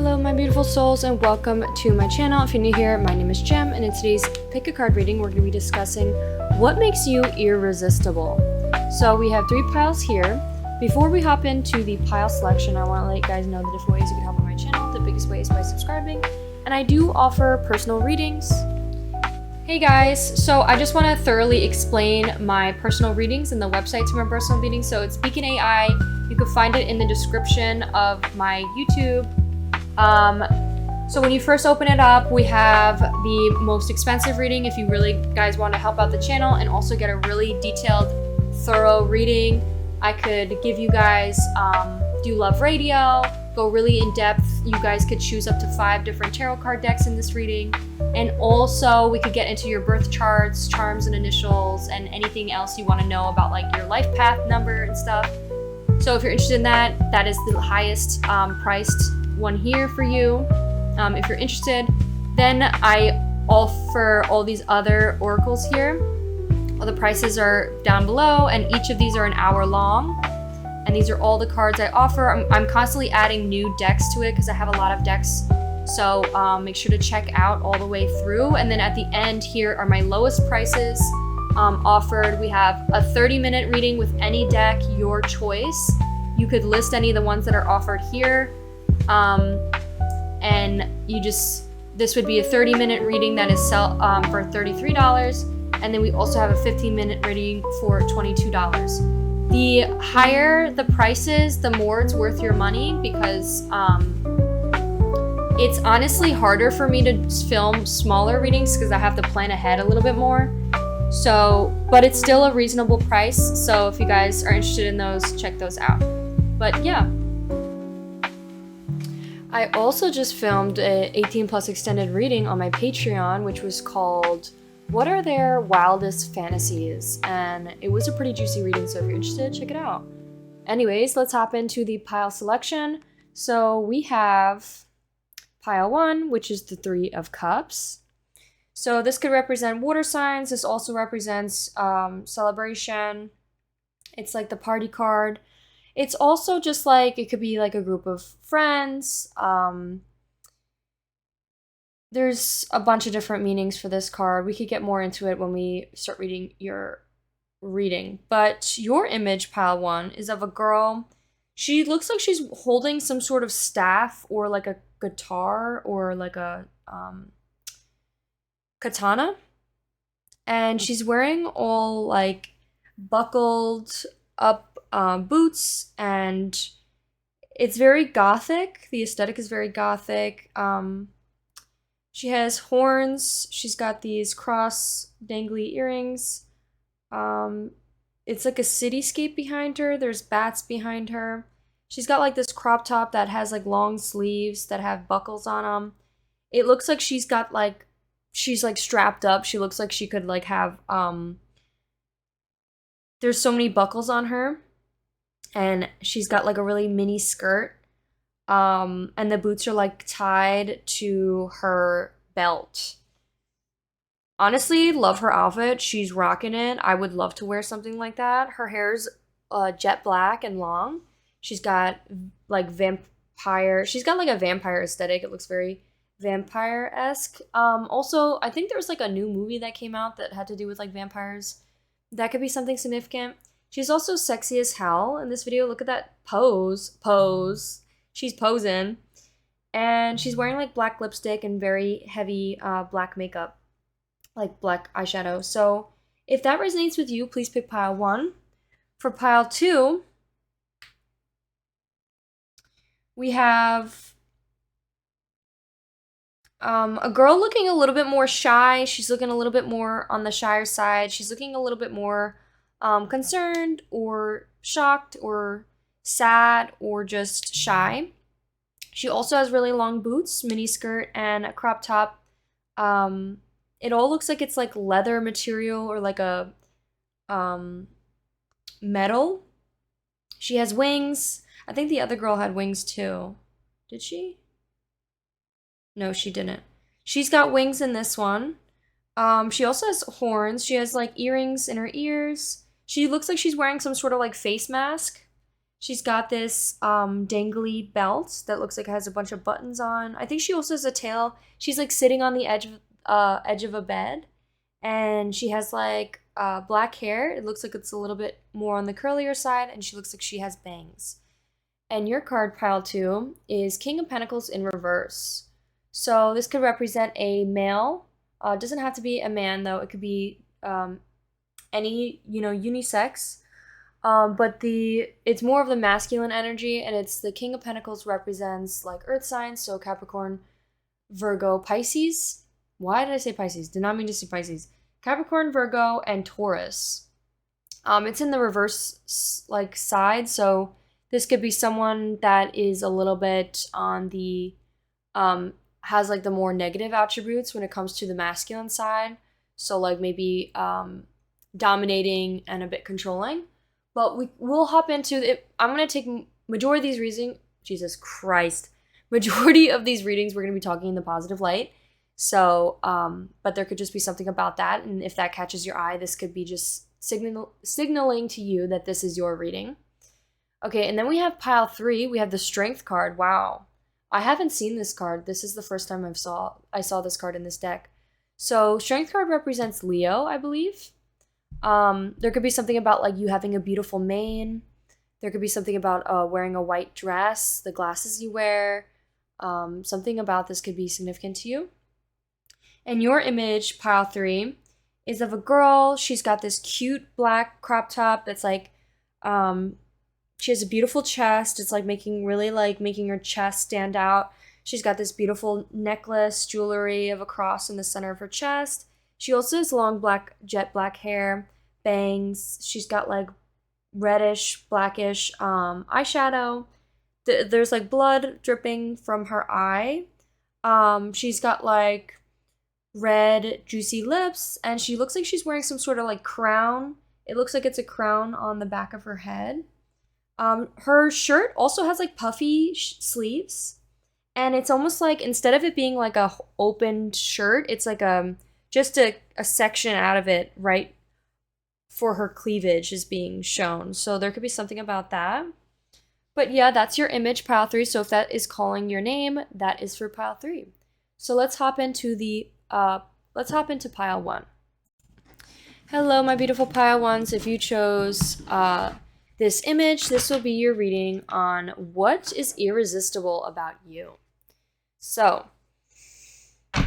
Hello my beautiful souls and welcome to my channel. If you're new here, my name is Jem and in today's pick a card reading we're going to be discussing what makes you irresistible. So we have 3 piles here. Before we hop into the pile selection, I want to let you guys know the different ways you can help on my channel. The biggest way is by subscribing, and I do offer personal readings. Hey guys, so I just want to thoroughly explain my personal readings and the website to my personal readings. So it's Beacon AI. You can find it in the description of my YouTube. So when you first open it up, we have the most expensive reading if you really guys want to help out the channel and also get a really detailed, thorough reading. I could give you guys, do love radio, go really in depth. You guys could choose up to 5 different tarot card decks in this reading. And also we could get into your birth charts, charms and initials, and anything else you want to know about like your life path number and stuff. So if you're interested in that, that is the highest priced one here for you. If you're interested, then I offer all these other oracles here. All the prices are down below, and each of these are an hour long. And these are all the cards I offer. I'm constantly adding new decks to it because I have a lot of decks. So make sure to check out all the way through. And then at the end here are my lowest prices offered. We have a 30-minute reading with any deck, your choice. You could list any of the ones that are offered here. And this would be a 30-minute reading that is for $33. And then we also have a 15-minute reading for $22. The higher the prices, the more it's worth your money because it's honestly harder for me to film smaller readings because I have to plan ahead a little bit more. So, but it's still a reasonable price. So if you guys are interested in those, check those out. But yeah. I also just filmed a 18+ extended reading on my Patreon, which was called What Are Their Wildest Fantasies? And it was a pretty juicy reading, so if you're interested, check it out. Anyways, let's hop into the pile selection. So we have pile 1, which is the 3 of Cups. So this could represent water signs. This also represents celebration. It's like the party card. It's also just like, it could be like a group of friends. There's a bunch of different meanings for this card. We could get more into it when we start reading your reading. But your image, pile 1, is of a girl. She looks like she's holding some sort of staff or like a guitar or like a katana. And she's wearing all like buckled up boots, and it's very gothic. The aesthetic is very gothic. She has horns. She's got these cross dangly earrings. It's like a cityscape behind her. There's bats behind her. She's got like this crop top that has like long sleeves that have buckles on them. It looks like she's like strapped up. She looks like she could like have there's so many buckles on her. And she's got like a really mini skirt. And the boots are like tied to her belt. Honestly, love her outfit. She's rocking it. I would love to wear something like that. Her hair's jet black and long. She's got like she's got like a vampire aesthetic. It looks very vampire-esque. Also, I think there was like a new movie that came out that had to do with like vampires. That could be something significant. She's also sexy as hell in this video. Look at that pose. She's posing. And she's wearing like black lipstick and very heavy black makeup. Like black eyeshadow. So if that resonates with you, please pick pile 1. For pile 2, we have a girl looking a little bit more shy. She's looking a little bit more on the shyer side. She's looking a little bit more concerned or shocked or sad or just shy. She also has really long boots, mini skirt, and a crop top. It all looks like it's like leather material or like a metal. She has wings. I think the other girl had wings too. Did she? No, she didn't. She's got wings in this one. She also has horns. She has like earrings in her ears. She looks like she's wearing some sort of like face mask. She's got this dangly belt that looks like it has a bunch of buttons on. I think she also has a tail. She's like sitting on the edge of a bed, and she has like black hair. It looks like it's a little bit more on the curlier side, and she looks like she has bangs. And your card, pile 2, is King of Pentacles in reverse. So this could represent a male. It doesn't have to be a man, though. It could be any, unisex. But it's more of the masculine energy, and it's the King of Pentacles represents like earth signs, so Capricorn, Virgo, Pisces. Why did I say Pisces? Did not mean to say Pisces. Capricorn, Virgo, and Taurus. It's in the reverse like side, so this could be someone that is a little bit on the has like the more negative attributes when it comes to the masculine side. So like maybe dominating and a bit controlling. But we'll hop into it. I'm going to take majority of these readings. Jesus Christ. Majority of these readings we're going to be talking in the positive light. So, but there could just be something about that. And if that catches your eye, this could be just signaling to you that this is your reading. Okay, and then we have pile 3. We have the Strength card. Wow. I haven't seen this card. This is the first time I saw this card in this deck. So Strength card represents Leo, I believe. There could be something about like you having a beautiful mane. There could be something about wearing a white dress, the glasses you wear. Something about this could be significant to you. And your image, pile 3, is of a girl. She's got this cute black crop top that's like, she has a beautiful chest. It's like making her chest stand out. She's got this beautiful necklace, jewelry of a cross in the center of her chest. She also has long jet black hair, bangs. She's got like reddish, blackish eyeshadow. There's like blood dripping from her eye. She's got like red, juicy lips, and she looks like she's wearing some sort of like crown. It looks like it's a crown on the back of her head. Her shirt also has like puffy sleeves, and it's almost like instead of it being like a opened shirt, it's like just a section out of it right for her cleavage is being shown. So there could be something about that. But yeah, that's your image, pile 3. So if that is calling your name, that is for pile 3. So let's hop into pile 1. Hello, my beautiful pile 1s. If you chose this image, this will be your reading on what is irresistible about you. So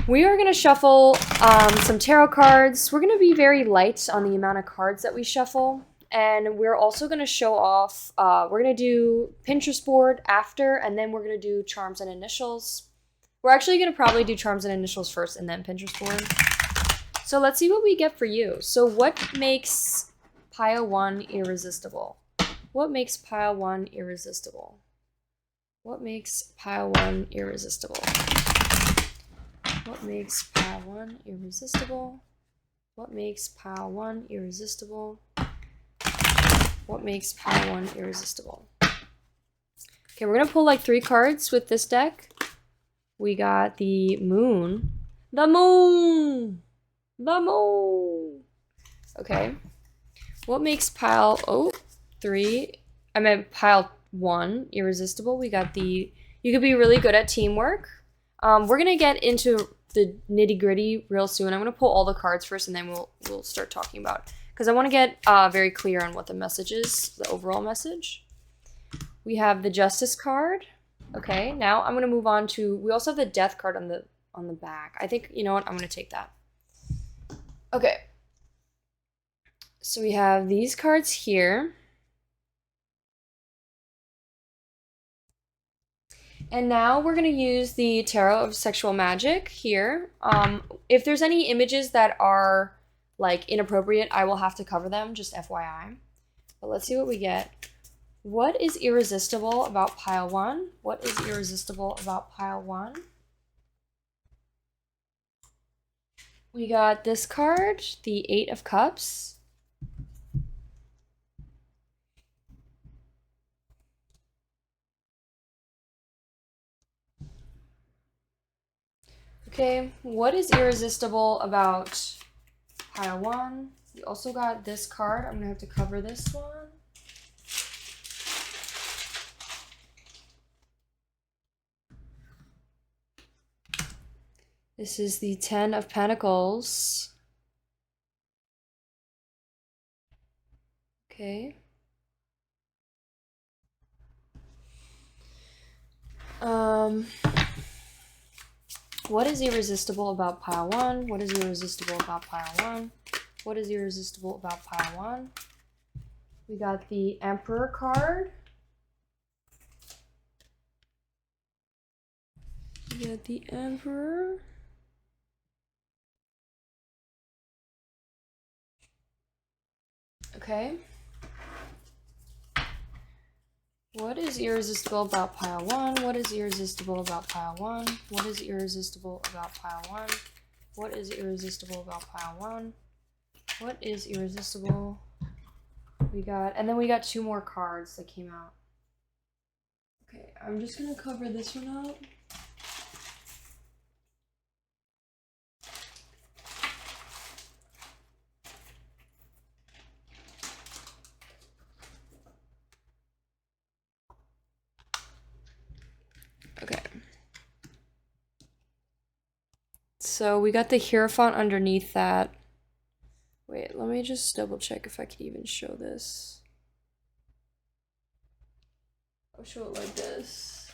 we are going to shuffle some tarot cards. We're going to be very light on the amount of cards that we shuffle. And we're also going to show off, we're going to do Pinterest board after, and then we're going to do charms and initials. We're actually going to probably do charms and initials first and then Pinterest board. So let's see what we get for you. So what makes pile 1 irresistible? What makes pile 1 irresistible? What makes pile 1 irresistible? What makes pile 1 irresistible? What makes pile 1 irresistible? What makes pile 1 irresistible? Okay, we're going to pull like 3 cards with this deck. We got the moon. The moon! The moon! Okay. What makes pile 1 irresistible? We got you could be really good at teamwork. We're going to get into the nitty-gritty real soon. I'm going to pull all the cards first, and then we'll start talking about it. Because I want to get very clear on what the message is, the overall message. We have the Justice card. Okay, now I'm going to move on to, we also have the Death card on the back. I think, you know what, I'm going to take that. Okay. So we have these cards here. And now we're going to use the Tarot of Sexual Magic here. If there's any images that are like inappropriate, I will have to cover them, just FYI. But let's see what we get. What is irresistible about pile 1? What is irresistible about pile 1? We got this card, the 8 of Cups. Okay, what is irresistible about pile 1? We also got this card. I'm going to have to cover this one. This is the 10 of Pentacles. Okay. What is irresistible about pile 1? What is irresistible about pile 1? What is irresistible about pile 1? We got the Emperor card. We got the Emperor. Okay. What is irresistible about pile 1? What is irresistible about pile 1? What is irresistible about pile 1? What is irresistible about pile 1? What is irresistible? We got, and then we got 2 more cards that came out. Okay, I'm just gonna cover this one up. Okay. So we got the Hierophant underneath that. Wait, let me just double check if I can even show this. I'll show it like this.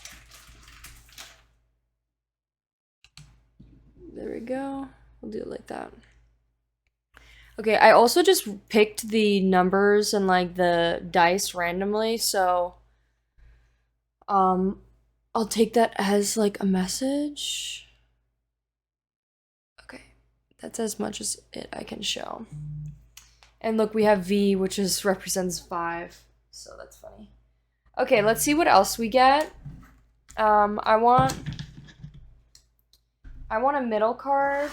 There we go. We'll do it like that. Okay, I also just picked the numbers and like the dice randomly, so I'll take that as like a message. Okay, that's as much as I can show. And look, we have V, which represents 5, so that's funny. Okay, let's see what else we get. I want a middle card.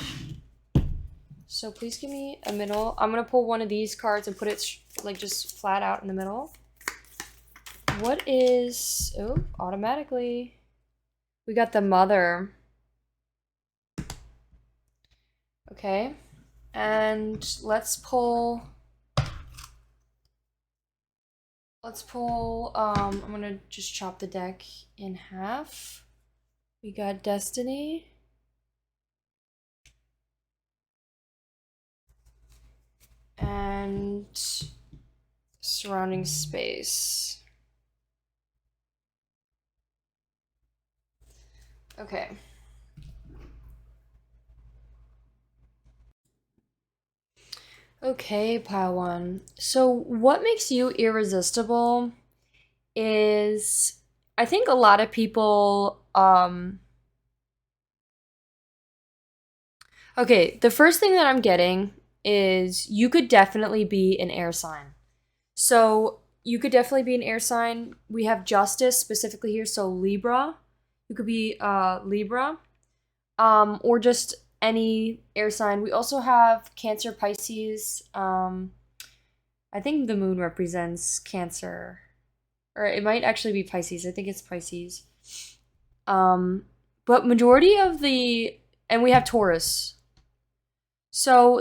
So please give me a middle. I'm gonna pull one of these cards and put it like just flat out in the middle. What is, oh, automatically. We got the Mother. Okay. And let's pull, I'm gonna just chop the deck in half. We got Destiny. And surrounding space. Okay. Okay, pile 1. So what makes you irresistible is, I think a lot of people, okay, the first thing that I'm getting is you could definitely be an air sign. So you could definitely be an air sign. We have Justice specifically here, so Libra. You could be Libra, or just any air sign. We also have Cancer, Pisces. I think the moon represents Cancer, or it might actually be Pisces. I think it's Pisces. But majority of the, and we have Taurus. So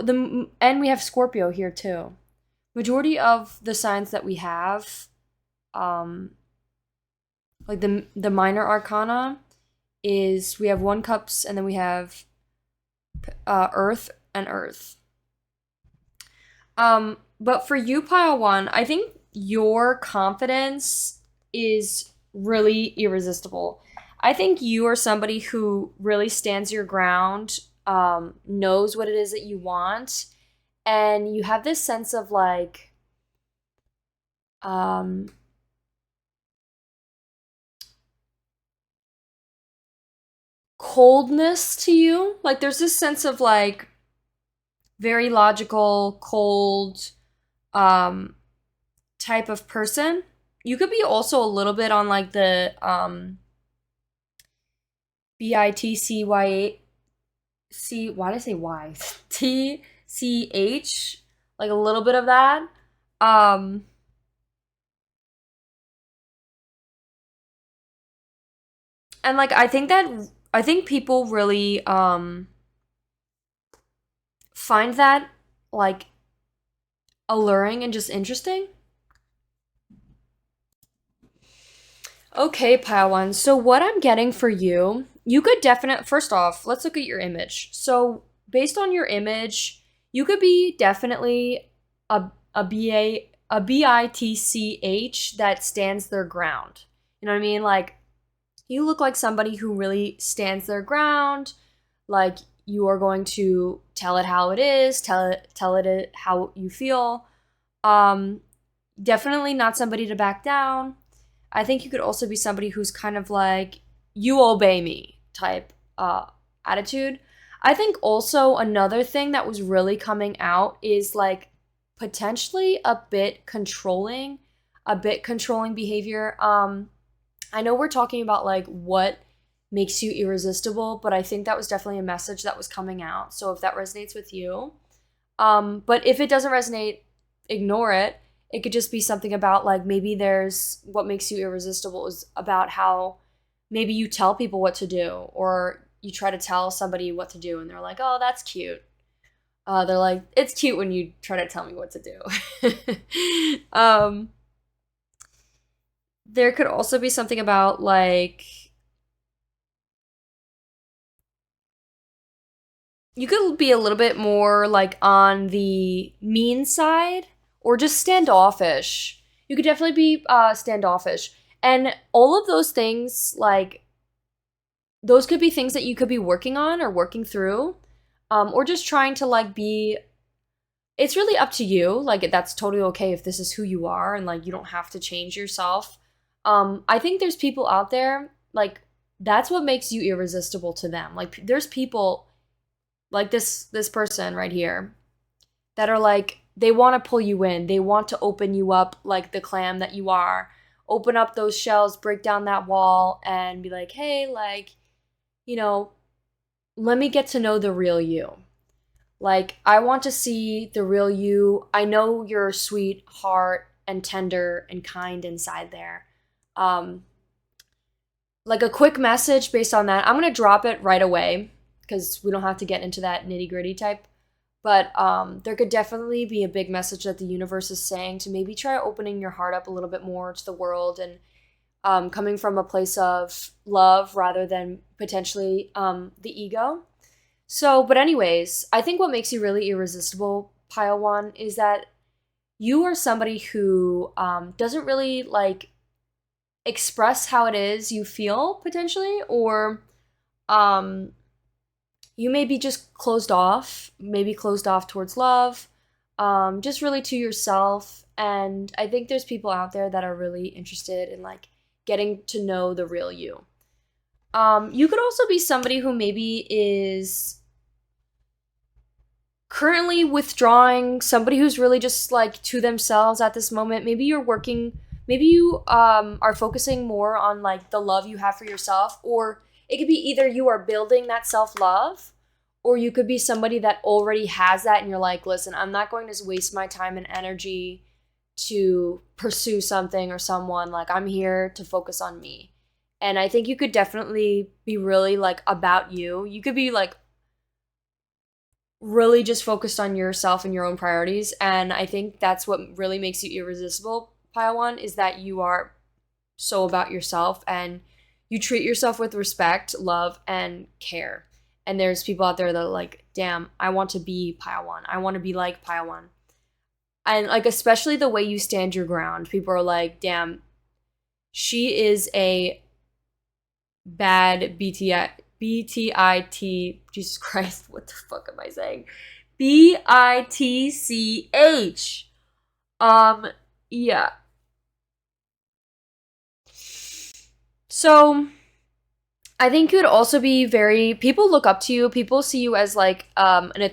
and we have Scorpio here too. Majority of the signs that we have, like the minor arcana, is we have 1 cups and then we have Earth and Earth. But for you, pile 1, I think your confidence is really irresistible. I think you are somebody who really stands your ground, knows what it is that you want, and you have this sense of like, coldness to you. Like there's this sense of like very logical, cold, type of person. You could be also a little bit on like the BITCYC, why did I say Y? TCH, like a little bit of that. And like I think people really find that like alluring and just interesting. Okay, pile one. So what I'm getting for you, you could definitely, first off, let's look at your image. So based on your image, you could be definitely a bitch that stands their ground. You know what I mean? Like you look like somebody who really stands their ground. Like you are going to tell it how it is, tell it how you feel. Um, Definitely not somebody to back down. I think you could also be somebody who's kind of like, you obey me type attitude. I think also another thing that was really coming out is like potentially a bit controlling behavior. I know we're talking about like what makes you irresistible, but I think that was definitely a message that was coming out. So if that resonates with you, but if it doesn't resonate, ignore it. It could just be something about like maybe there's what makes you irresistible is about how maybe you tell people what to do or you try to tell somebody what to do and they're like, oh, that's cute. They're like, it's cute when you try to tell me what to do. There could also be something about like you could be a little bit more like on the mean side or just standoffish. You could definitely be standoffish. And all of those things, like, those could be things that you could be working on or working through, or just trying to, like, be. It's really up to you. Like, that's totally okay if this is who you are and, like, you don't have to change yourself. I think there's people out there, like, that's what makes you irresistible to them. Like, there's people like this person right here that are like they want to pull you in. They want to open you up like the clam that you are. Open up those shells, break down that wall and be like, "Hey, like, you know, let me get to know the real you." Like, I want to see the real you. I know you're sweet heart and tender and kind inside there. Um like a quick message based on that. I'm going to drop it right away because we don't have to get into that nitty-gritty type. But there could definitely be a big message that the universe is saying to maybe try opening your heart up a little bit more to the world and coming from a place of love rather than potentially the ego. So, but anyways, I think what makes you really irresistible, pile one, is that you are somebody who doesn't really like express how it is you feel potentially, or um, you may be just closed off, maybe closed off towards love, just really to yourself. And I think there's people out there that are really interested in like getting to know the real you. You could also be somebody who maybe is currently withdrawing, somebody who's really just like to themselves at this moment. Maybe you're working, maybe you are focusing more on like the love you have for yourself, or it could be either you are building that self-love or you could be somebody that already has that and you're like, listen, I'm not going to waste my time and energy to pursue something or someone. Like, I'm here to focus on me. And I think you could definitely be really like about you. You could be like really just focused on yourself and your own priorities. And I think that's what really makes you irresistible, pile one, is that you are so about yourself and you treat yourself with respect, love, and care. And there's people out there that are like, damn, I want to be pile one. I want to be like pile one. And like, especially the way you stand your ground. People are like, damn, she is a bad BTIT. Jesus Christ, what the fuck am I saying? BITCH. Yeah. So I think you would also be very. People look up to you. People see you as like an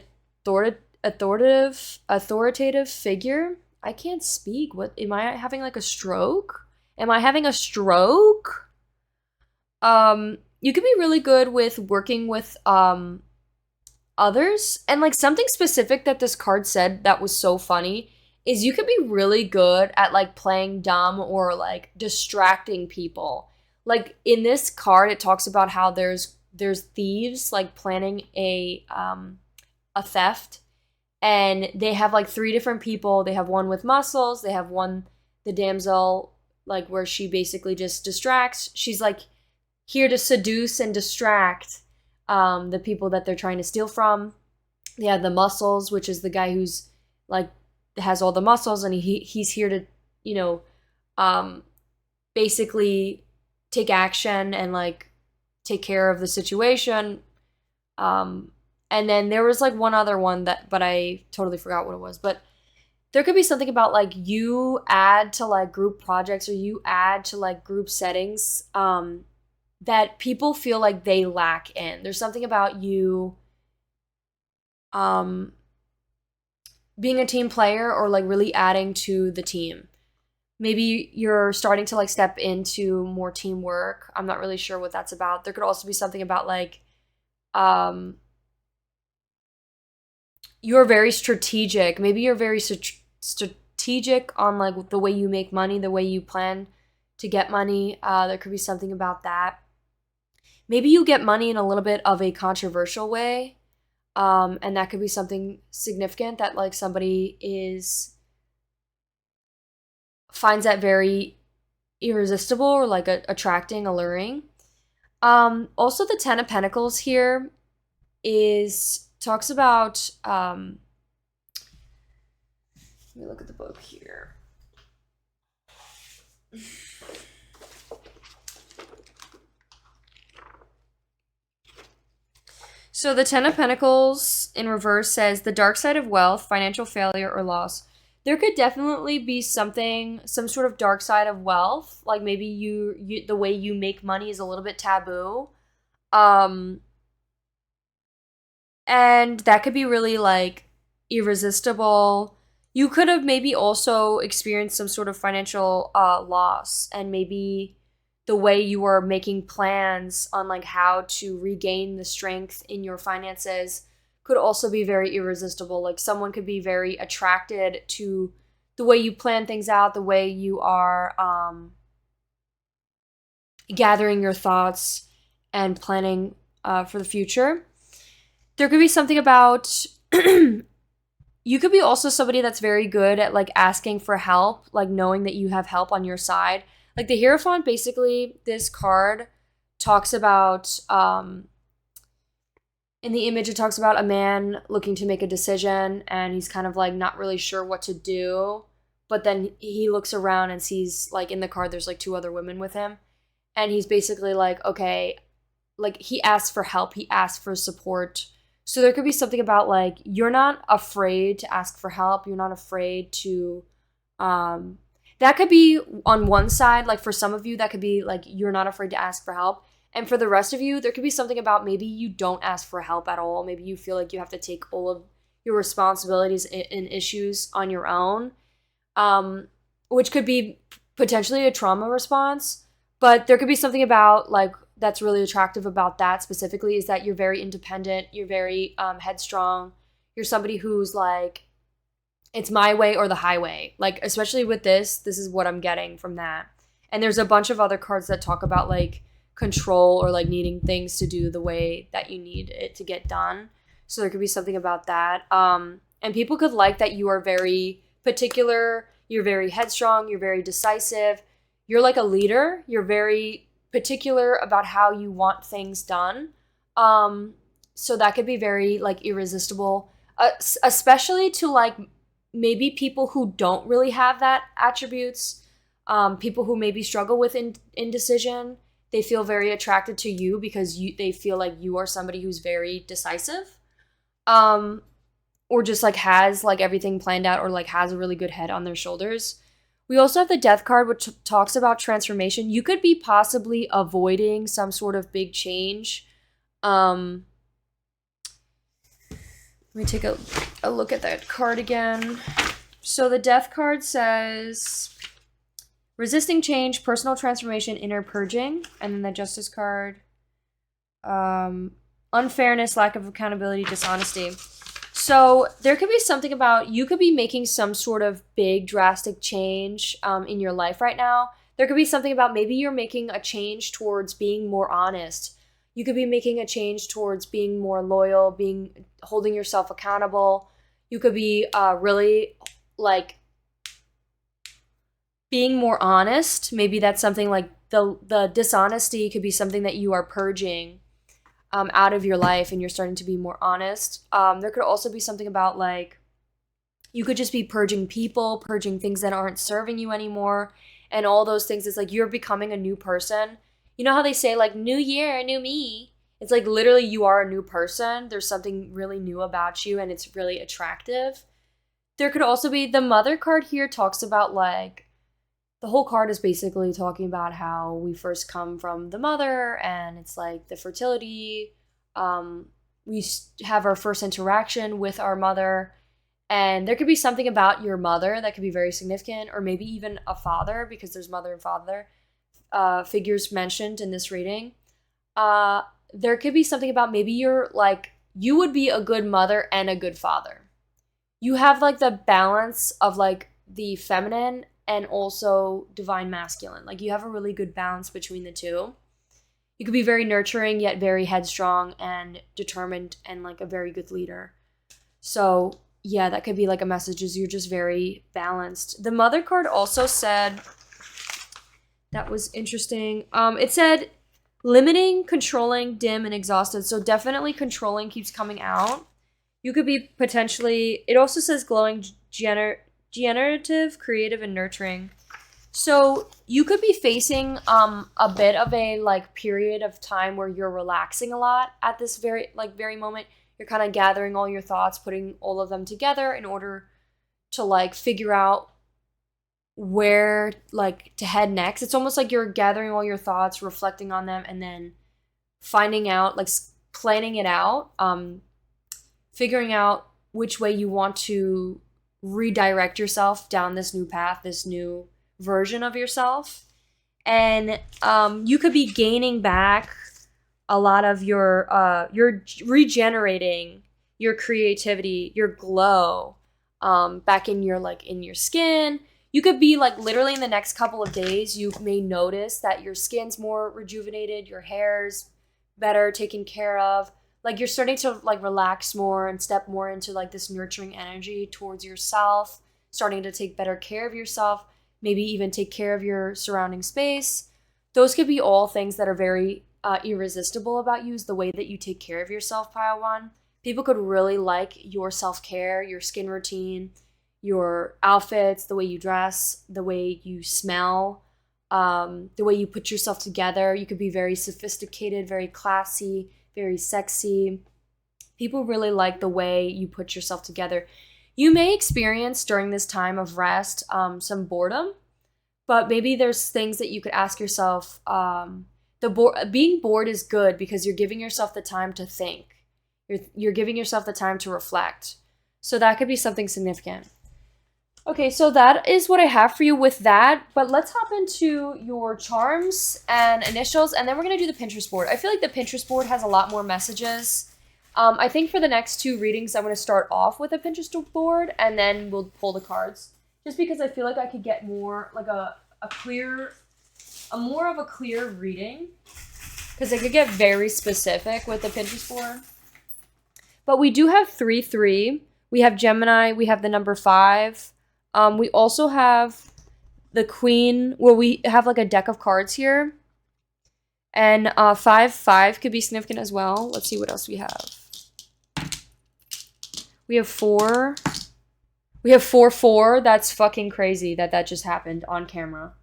authoritative figure. I can't speak. What am I having like a stroke? Am I having a stroke? You could be really good with working with others. And like something specific that this card said that was so funny is you could be really good at like playing dumb or like distracting people. Like in this card it talks about how there's thieves like planning a theft, and they have like three different people. They have one with muscles, they have one, the damsel like where she basically just distracts. She's like here to seduce and distract the people that they're trying to steal from. They have the muscles, which is the guy who's like has all the muscles, and he's here to, you know, basically take action and like take care of the situation. And then there was like one other one but I totally forgot what it was. But there could be something about like you add to like group projects or you add to like group settings that people feel like they lack in. There's something about you being a team player or like really adding to the team. Maybe you're starting to like step into more teamwork. I'm not really sure what that's about. There could also be something about like you're very strategic. Maybe you're very strategic on like the way you make money, the way you plan to get money. There could be something about that. Maybe you get money in a little bit of a controversial way. And that could be something significant that like somebody finds that very irresistible or like attracting, alluring. Also the 10 of Pentacles here talks about let me look at the book here. So the 10 of Pentacles in reverse says the dark side of wealth, financial failure, or loss. There could definitely be some sort of dark side of wealth. Like maybe you the way you make money is a little bit taboo. And that could be really like irresistible. You could have maybe also experienced some sort of financial loss, and maybe the way you are making plans on like how to regain the strength in your finances could also be very irresistible. Like someone could be very attracted to the way you plan things out, the way you are gathering your thoughts and planning for the future. There could be something about you could be also somebody that's very good at like asking for help, like knowing that you have help on your side. Like the Hierophant, basically, this card talks about, in the image, it talks about a man looking to make a decision, and he's kind of like not really sure what to do. But then he looks around and sees, like in the card, there's like 2 other women with him. And he's basically like, okay, like he asks for help, he asks for support. So there could be something about like, you're not afraid to ask for help, you're not afraid to, that could be on one side, like for some of you, that could be like you're not afraid to ask for help. And for the rest of you, there could be something about maybe you don't ask for help at all. Maybe you feel like you have to take all of your responsibilities and issues on your own, which could be potentially a trauma response. But there could be something about like that's really attractive about that specifically is that you're very independent, you're very headstrong, you're somebody who's like, it's my way or the highway. Like, especially with this is what I'm getting from that. And there's a bunch of other cards that talk about like control or like needing things to do the way that you need it to get done. So there could be something about that. And people could like that you are very particular, you're very headstrong, you're very decisive. You're like a leader. You're very particular about how you want things done. So that could be very like irresistible, especially to like maybe people who don't really have that attributes, people who maybe struggle with indecision. They feel very attracted to you because they feel like you are somebody who's very decisive, or just like has like everything planned out or like has a really good head on their shoulders. We also have the Death card, which talks about transformation. You could be possibly avoiding some sort of big change. Let me take a look at that card again. So the Death card says resisting change, personal transformation, inner purging. And then the Justice card, unfairness, lack of accountability, dishonesty. So there could be something about you could be making some sort of big drastic change in your life right now. There could be something about maybe you're making a change towards being more honest. You could be making a change towards being more loyal, holding yourself accountable. You could be really like being more honest. Maybe that's something like the dishonesty could be something that you are purging out of your life, and you're starting to be more honest. There could also be something about like you could just be purging people, purging things that aren't serving you anymore, and all those things. It's like you're becoming a new person. You know how they say like new year, new me? It's like literally you are a new person. There's something really new about you, and it's really attractive. There could also be the mother card here talks about like the whole card is basically talking about how we first come from the mother, and it's like the fertility. We have our first interaction with our mother, and there could be something about your mother that could be very significant, or maybe even a father, because there's mother and father figures mentioned in this reading. There could be something about maybe you're like, you would be a good mother and a good father. You have like the balance of like the feminine and also divine masculine. Like you have a really good balance between the two. You could be very nurturing yet very headstrong and determined and like a very good leader. So yeah, that could be like a message, is you're just very balanced. The mother card also said, that was interesting. It said limiting, controlling, dim, and exhausted. So definitely controlling keeps coming out. You could be potentially, it also says glowing, generative, creative, and nurturing. So you could be facing a bit of a like period of time where you're relaxing a lot at this very moment. You're kind of gathering all your thoughts, putting all of them together in order to like figure out where like to head next. It's almost like you're gathering all your thoughts, reflecting on them, and then finding out, like planning it out, figuring out which way you want to redirect yourself down this new path, this new version of yourself. And you could be gaining back a lot of you're regenerating your creativity, your glow, back in your like in your skin. You could be like literally in the next couple of days, you may notice that your skin's more rejuvenated, your hair's better taken care of. Like you're starting to like relax more and step more into like this nurturing energy towards yourself, starting to take better care of yourself, maybe even take care of your surrounding space. Those could be all things that are very irresistible about you, is the way that you take care of yourself, Pile One. People could really like your self-care, your skin routine, your outfits, the way you dress, the way you smell, the way you put yourself together. You could be very sophisticated, very classy, very sexy. People really like the way you put yourself together. You may experience during this time of rest some boredom, but maybe there's things that you could ask yourself. Being bored is good because you're giving yourself the time to think. You're giving yourself the time to reflect. So that could be something significant. Okay, so that is what I have for you with that. But let's hop into your charms and initials, and then we're going to do the Pinterest board. I feel like the Pinterest board has a lot more messages. I think for the next two readings, I'm going to start off with a Pinterest board, and then we'll pull the cards. Just because I feel like I could get more, like more of a clear reading. Because I could get very specific with the Pinterest board. But we do have 3-3. We have Gemini. We have the number 5. We also have the Queen, where we have like a deck of cards here. And 5-5 could be significant as well. Let's see what else we have. We have 4. We have 4-4. That's fucking crazy that just happened on camera.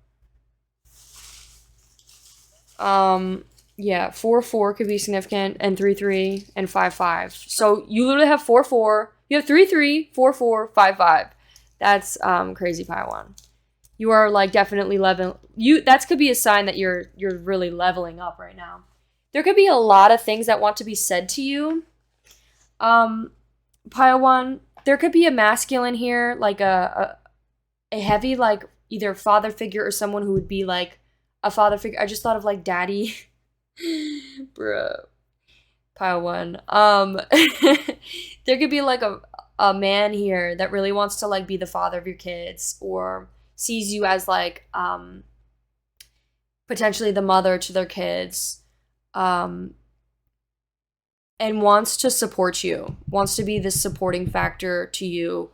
Yeah, 4-4 could be significant, and 3-3 and 5-5. So you literally have 4-4. You have 3-3, 4-4, 5-5. That's crazy, Pile One. You are like definitely leveling. That could be a sign that you're really leveling up right now. There could be a lot of things that want to be said to you. Pile One, there could be a masculine here, like a heavy like either father figure or someone who would be like a father figure. I just thought of like daddy. Bro. Pile One. There could be like a man here that really wants to like be the father of your kids, or sees you as like potentially the mother to their kids, and wants to support you, wants to be this supporting factor to you,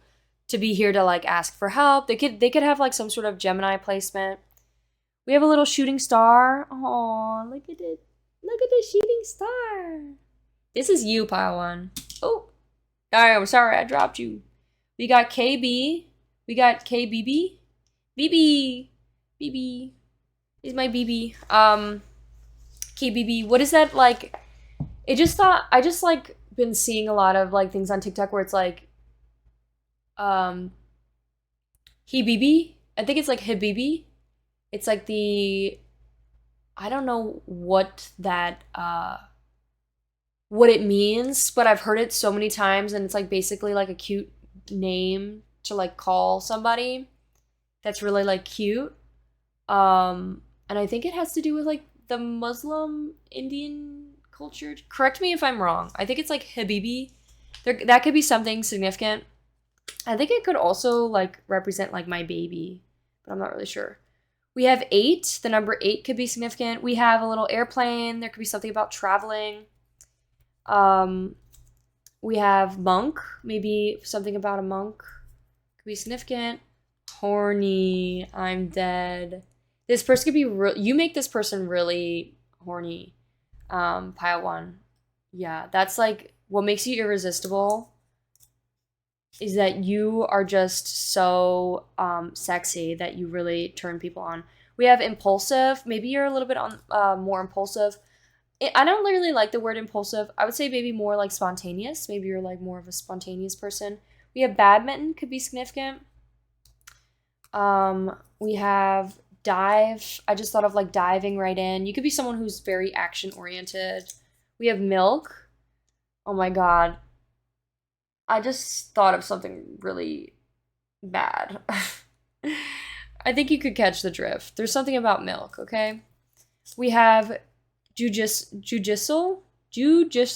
to be here to like ask for help. They could have like some sort of Gemini placement. We have a little shooting star. Oh, look at it. Look at the shooting star. This is you, pile one. Oh, I'm sorry, I dropped you. We got KB. We got KBB. BB. BB. Is my BB. KBB. What is that like? I just like been seeing a lot of like things on TikTok where it's like Hibibi. I think it's like Hibibi. It's like I don't know what that what it means, but I've heard it so many times, and it's like basically like a cute name to like call somebody that's really like cute. And I think it has to do with like the Muslim Indian culture. Correct me if I'm wrong. I think it's like Habibi. That could be something significant. I think it could also like represent like my baby, but I'm not really sure. We have 8. The number 8 could be significant. We have a little airplane. There could be something about traveling. We have monk. Maybe something about a monk could be significant. Horny. I'm dead. This person could be you make this person really horny. Pile 1. Yeah, that's like what makes you irresistible is that you are just so sexy that you really turn people on. We have impulsive. Maybe you're a little bit more impulsive. I don't really like the word impulsive. I would say maybe more like spontaneous. Maybe you're like more of a spontaneous person. We have badminton, could be significant. We have dive. I just thought of like diving right in. You could be someone who's very action oriented. We have milk. Oh my god. I just thought of something really bad. I think you could catch the drift. There's something about milk, okay? We have judicial. Jesus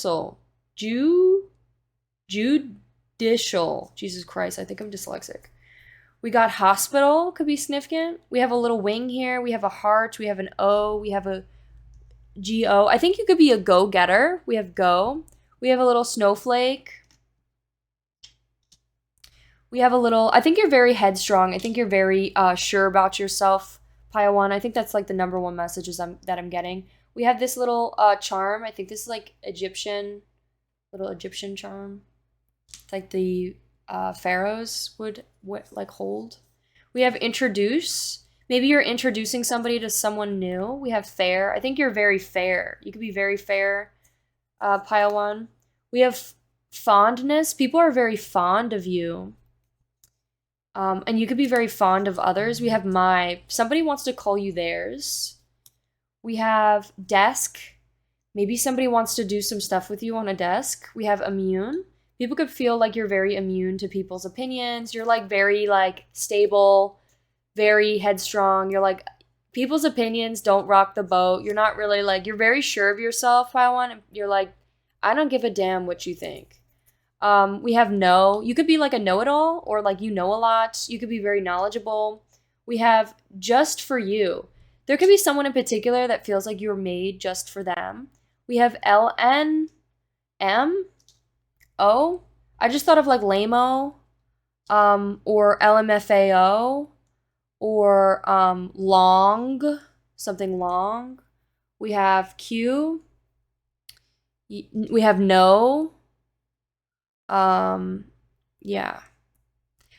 Christ, I think I'm dyslexic. We got hospital, could be significant. We have a little wing here. We have a heart. We have an O. We have a G-O. I think you could be a go-getter. We have go. We have a little snowflake. We have a little, I think you're very headstrong. I think you're very sure about yourself, Pile 1. I think that's like the number one messages that I'm getting. We have this little charm. I think this is like little Egyptian charm. It's like the pharaohs would like hold. We have introduce. Maybe you're introducing somebody to someone new. We have fair. I think you're very fair. You could be very fair, Pile 1. We have fondness. People are very fond of you. And you could be very fond of others. We have my. Somebody wants to call you theirs. We have desk. Maybe somebody wants to do some stuff with you on a desk. We have immune. People could feel like you're very immune to people's opinions. You're like very like stable, very headstrong. You're like, people's opinions don't rock the boat. You're not really like, you're very sure of yourself, Pile 1. You're like, I don't give a damn what you think. We have know. You could be like a know-it-all or like you know a lot. You could be very knowledgeable. We have just for you. There could be someone in particular that feels like you were made just for them. We have LNMO. I just thought of like lame-o, or LMFAO, or long, something long. We have Q. We have no. Yeah.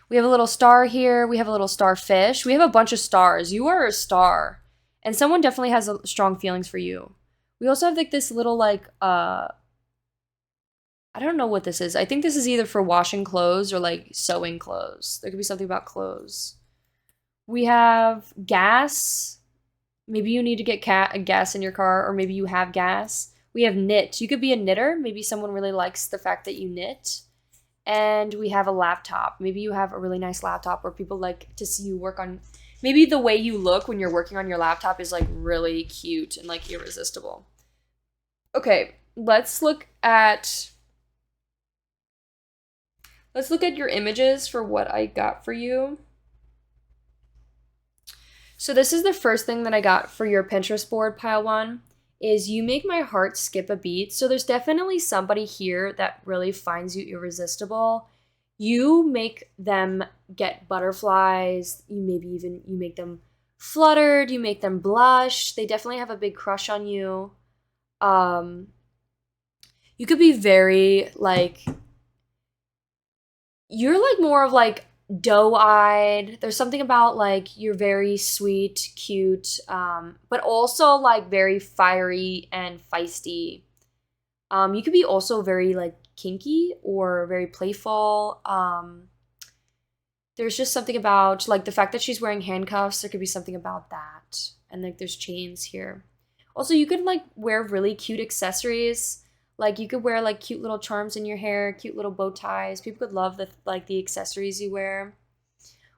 We have a little star here. We have a little starfish. We have a bunch of stars. You are a star. And someone definitely has strong feelings for you. We also have like this little like, I don't know what this is. I think this is either for washing clothes or like sewing clothes. There could be something about clothes. We have gas. Maybe you need to get gas in your car, or maybe you have gas. We have knit. You could be a knitter. Maybe someone really likes the fact that you knit. And we have a laptop. Maybe you have a really nice laptop where people like to see you work on. Maybe the way you look when you're working on your laptop is like really cute and like irresistible. Okay, let's look at your images for what I got for you. So this is the first thing that I got for your Pinterest board, Pile 1. Is you make my heart skip a beat. So there's definitely somebody here that really finds you irresistible. You make them get butterflies. You make them fluttered, you make them blush. They definitely have a big crush on you. Um, you could be very like you're like more of like doe-eyed. There's something about like you're very sweet, cute, but also like very fiery and feisty. You could be also very like kinky or very playful. There's just something about like the fact that she's wearing handcuffs. There could be something about that, and like there's chains here. Also, you could like wear really cute accessories. Like you could wear like cute little charms in your hair, cute little bow ties. People could love the accessories you wear.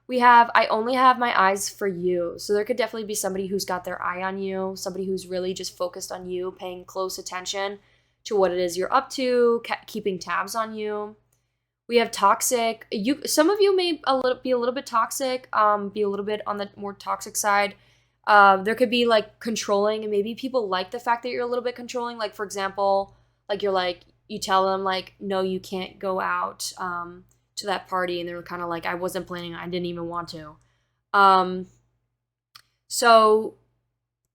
We have I only have my eyes for you. So there could definitely be somebody who's got their eye on you, somebody who's really just focused on you, paying close attention to what it is you're up to, keeping tabs on you. We have toxic. Some of you may be a little bit toxic, be a little bit on the more toxic side. There could be like controlling, and maybe people like the fact that you're a little bit controlling. Like for example, like you tell them like, no, you can't go out to that party, and they're kind of like, I wasn't planning, I didn't even want to. Um, so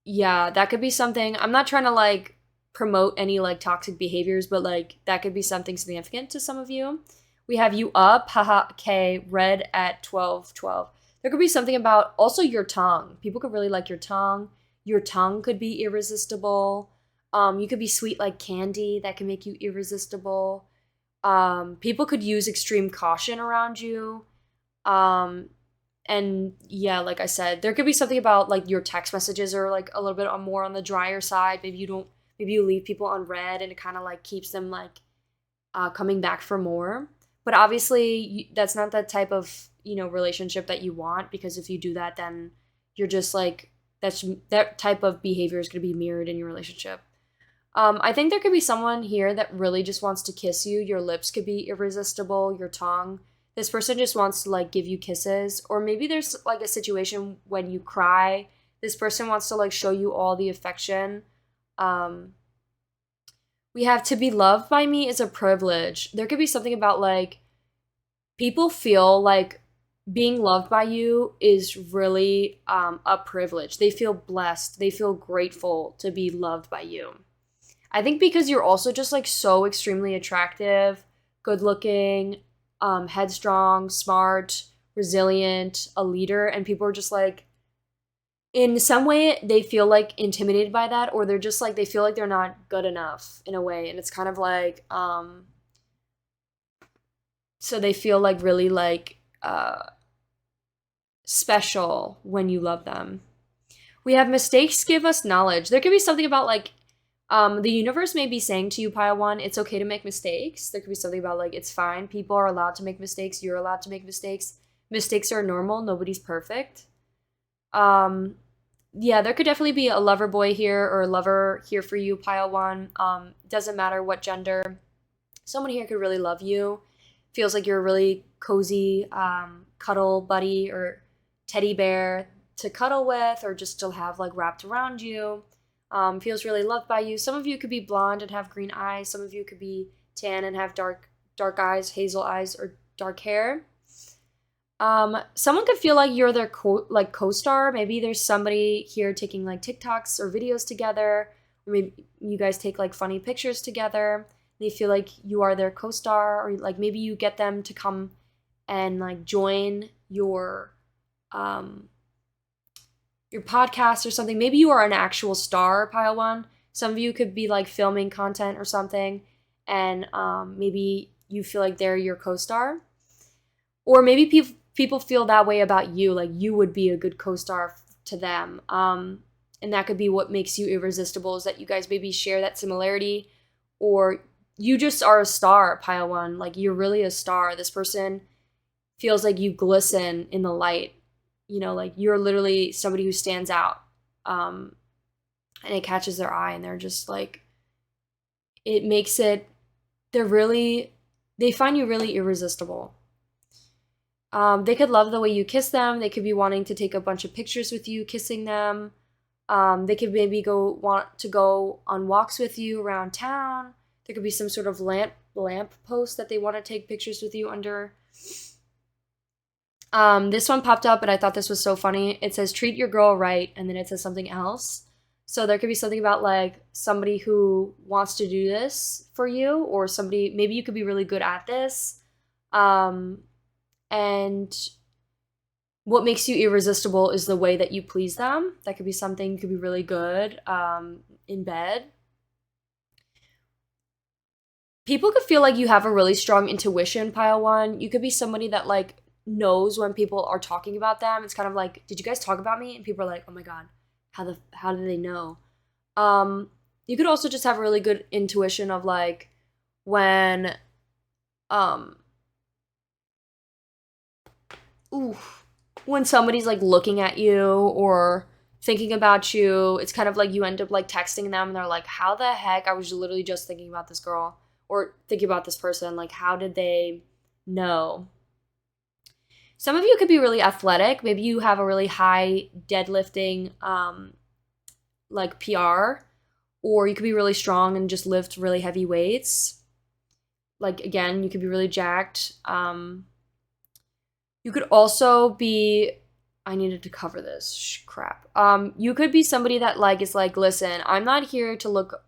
yeah, that could be something. I'm not trying to like promote any like toxic behaviors, but like that could be something significant to some of you. We have you up, haha, K, red at 12:12. There could be something about also your tongue. People could really like your tongue. Your tongue could be irresistible. You could be sweet like candy. That can make you irresistible. People could use extreme caution around you. Um, and yeah, like I said, there could be something about like your text messages are like a little bit more on the drier side. Maybe you leave people on red, and it kind of like keeps them like coming back for more. But obviously, that's not the type of relationship that you want, because if you do that, then you're just like that type of behavior is going to be mirrored in your relationship. I think there could be someone here that really just wants to kiss you. Your lips could be irresistible, your tongue. This person just wants to like give you kisses. Or maybe there's like a situation when you cry. This person wants to like show you all the affection. Um, we have to be loved by me is a privilege. There could be something about like people feel like being loved by you is really a privilege. They feel blessed. They feel grateful to be loved by you. I think because you're also just like so extremely attractive, good looking, headstrong, smart, resilient, a leader, and people are just like, in some way, they feel like intimidated by that, or they're just like, they feel like they're not good enough in a way. And it's kind of like, so they feel like really like special when you love them. We have mistakes give us knowledge. There could be something about like, the universe may be saying to you, Pile One, it's okay to make mistakes. There could be something about like, it's fine. People are allowed to make mistakes. You're allowed to make mistakes. Mistakes are normal. Nobody's perfect. Yeah, there could definitely be a lover boy here or a lover here for you, Pile One. Doesn't matter what gender. Someone here could really love you. Feels like you're a really cozy cuddle buddy or teddy bear to cuddle with, or just to have like wrapped around you. Feels really loved by you. Some of you could be blonde and have green eyes. Some of you could be tan and have dark eyes, hazel eyes, or dark hair. Someone could feel like you're their co-star. Maybe there's somebody here taking like TikToks or videos together, or maybe you guys take like funny pictures together. They feel like you are their co-star, or like maybe you get them to come and like join your podcast or something. Maybe you are an actual star, Pile One. Some of you could be like filming content or something, and maybe you feel like they're your co-star. Or maybe people feel that way about you, like you would be a good co-star to them. And that could be what makes you irresistible, is that you guys maybe share that similarity, or you just are a star, Pile One. Like you're really a star. This person feels like you glisten in the light. Like you're literally somebody who stands out. And it catches their eye, and they're just like, it makes it, they find you really irresistible. They could love the way you kiss them. They could be wanting to take a bunch of pictures with you, kissing them. They could maybe want to go on walks with you around town. There could be some sort of lamp post that they want to take pictures with you under. This one popped up and I thought this was so funny. It says treat your girl right, and then it says something else. So there could be something about like somebody who wants to do this for you, or somebody, maybe you could be really good at this. And what makes you irresistible is the way that you please them. That could be something, you could be really good in bed. People could feel like you have a really strong intuition, pile one. You could be somebody that like knows when people are talking about them. It's kind of like, did you guys talk about me? And people are like, oh my God, how do they know? You could also just have a really good intuition of like when ooh, when somebody's like looking at you or thinking about you. It's kind of like you end up like texting them and they're like, how the heck? I was literally just thinking about this girl or thinking about this person. Like, how did they know? Some of you could be really athletic. Maybe you have a really high deadlifting like PR, or you could be really strong and just lift really heavy weights. Like, again, you could be really jacked. You could also be, I needed to cover this, crap. You could be somebody that like is like, listen, I'm not here to look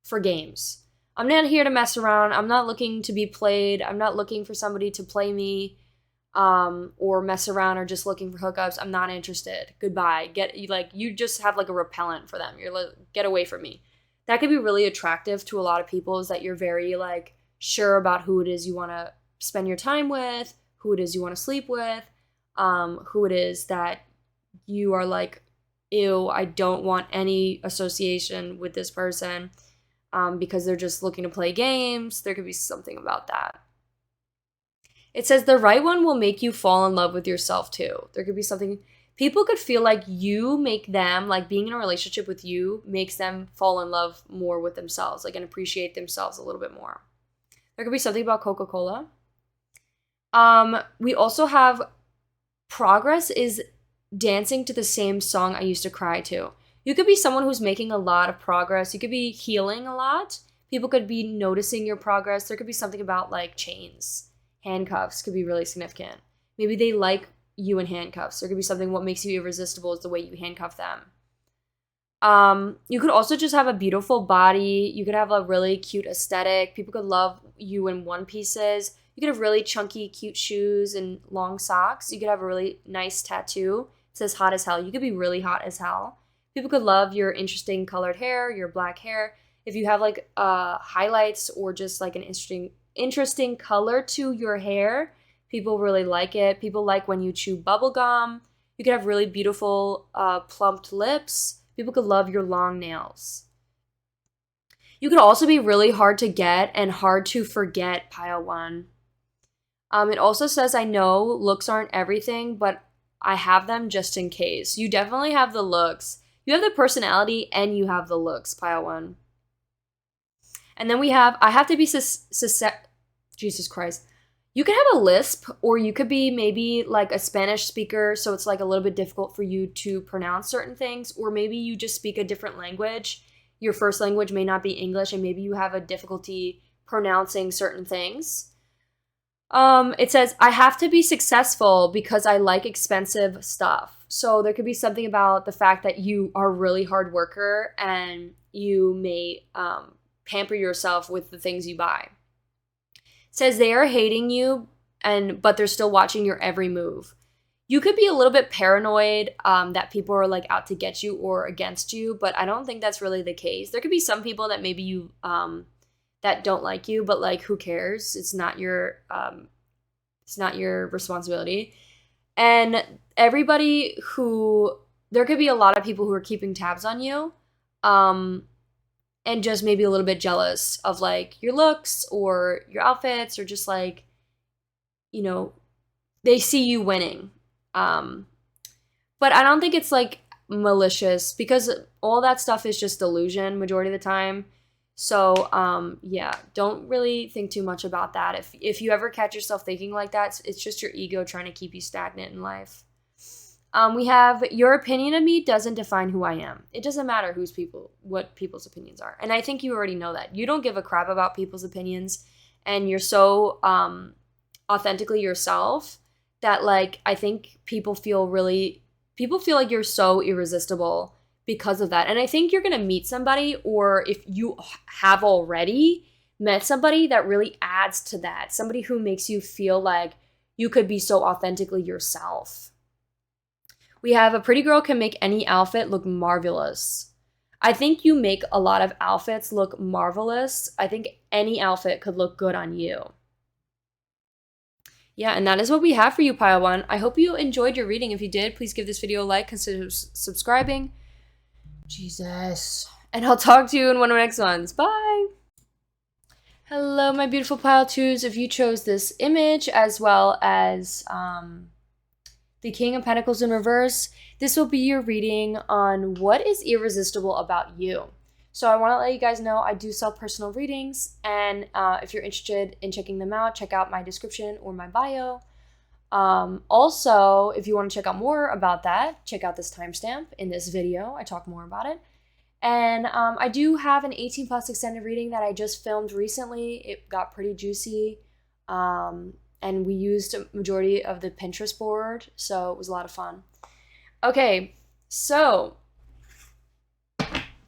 for games. I'm not here to mess around. I'm not looking to be played. I'm not looking for somebody to play me or mess around or just looking for hookups. I'm not interested. Goodbye. You just have like a repellent for them. You're like, get away from me. That could be really attractive to a lot of people, is that you're very like sure about who it is you want to spend your time with, who it is you want to sleep with, who it is that you are like, ew, I don't want any association with this person because they're just looking to play games. There could be something about that. It says the right one will make you fall in love with yourself too. There could be something, people could feel like you make them, like being in a relationship with you makes them fall in love more with themselves, like, and appreciate themselves a little bit more. There could be something about Coca-Cola. We also have progress is dancing to the same song I used to cry to. You could be someone who's making a lot of progress. You could be healing a lot. People could be noticing your progress. There could be something about like chains. Handcuffs could be really significant. Maybe they like you in handcuffs. There could be something, what makes you irresistible is the way you handcuff them. You could also just have a beautiful body. You could have a really cute aesthetic. People could love you in one pieces. You could have really chunky, cute shoes and long socks. You could have a really nice tattoo. It says hot as hell. You could be really hot as hell. People could love your interesting colored hair, your black hair. If you have like highlights or just like an interesting color to your hair, people really like it. People like when you chew bubble gum. You could have really beautiful plumped lips. People could love your long nails. You could also be really hard to get and hard to forget, pile one. It also says, I know looks aren't everything, but I have them just in case. You definitely have the looks. You have the personality and you have the looks, pile one. And then we have, I have to be Jesus Christ. You could have a lisp, or you could be maybe like a Spanish speaker, so it's like a little bit difficult for you to pronounce certain things, or maybe you just speak a different language. Your first language may not be English, and maybe you have a difficulty pronouncing certain things. It says, I have to be successful because I like expensive stuff. So there could be something about the fact that you are a really hard worker and you may pamper yourself with the things you buy. It says they are hating you, but they're still watching your every move. You could be a little bit paranoid that people are like out to get you or against you, but I don't think that's really the case. There could be some people that maybe you that don't like you, but like who cares? It's not your responsibility. And there could be a lot of people who are keeping tabs on you. And just maybe a little bit jealous of like your looks or your outfits, or just like, you know, they see you winning. But I don't think it's like malicious, because all that stuff is just delusion majority of the time. So yeah, don't really think too much about that. If you ever catch yourself thinking like that, it's just your ego trying to keep you stagnant in life. We have, your opinion of me doesn't define who I am. It doesn't matter what people's opinions are. And I think you already know that. You don't give a crap about people's opinions, and you're so authentically yourself, that like I think people feel like you're so irresistible because of that. And I think you're going to meet somebody, or if you have already met somebody that really adds to that, somebody who makes you feel like you could be so authentically yourself. We have a pretty girl can make any outfit look marvelous. I think you make a lot of outfits look marvelous. I think any outfit could look good on you. Yeah, and that is what we have for you, Pile 1. I hope you enjoyed your reading. If you did, please give this video a like, consider subscribing. Jesus. And I'll talk to you in one of the next ones. Bye! Hello, my beautiful Pile 2s. If you chose this image as well as the King of Pentacles in reverse, this will be your reading on what is irresistible about you. So I want to let you guys know I do sell personal readings, and if you're interested in checking them out, check out my description or my bio. Also, if you want to check out more about that, check out this timestamp in this video. I talk more about it. And I do have an 18+ extended reading that I just filmed recently. It got pretty juicy. And we used a majority of the Pinterest board, so it was a lot of fun. Okay, so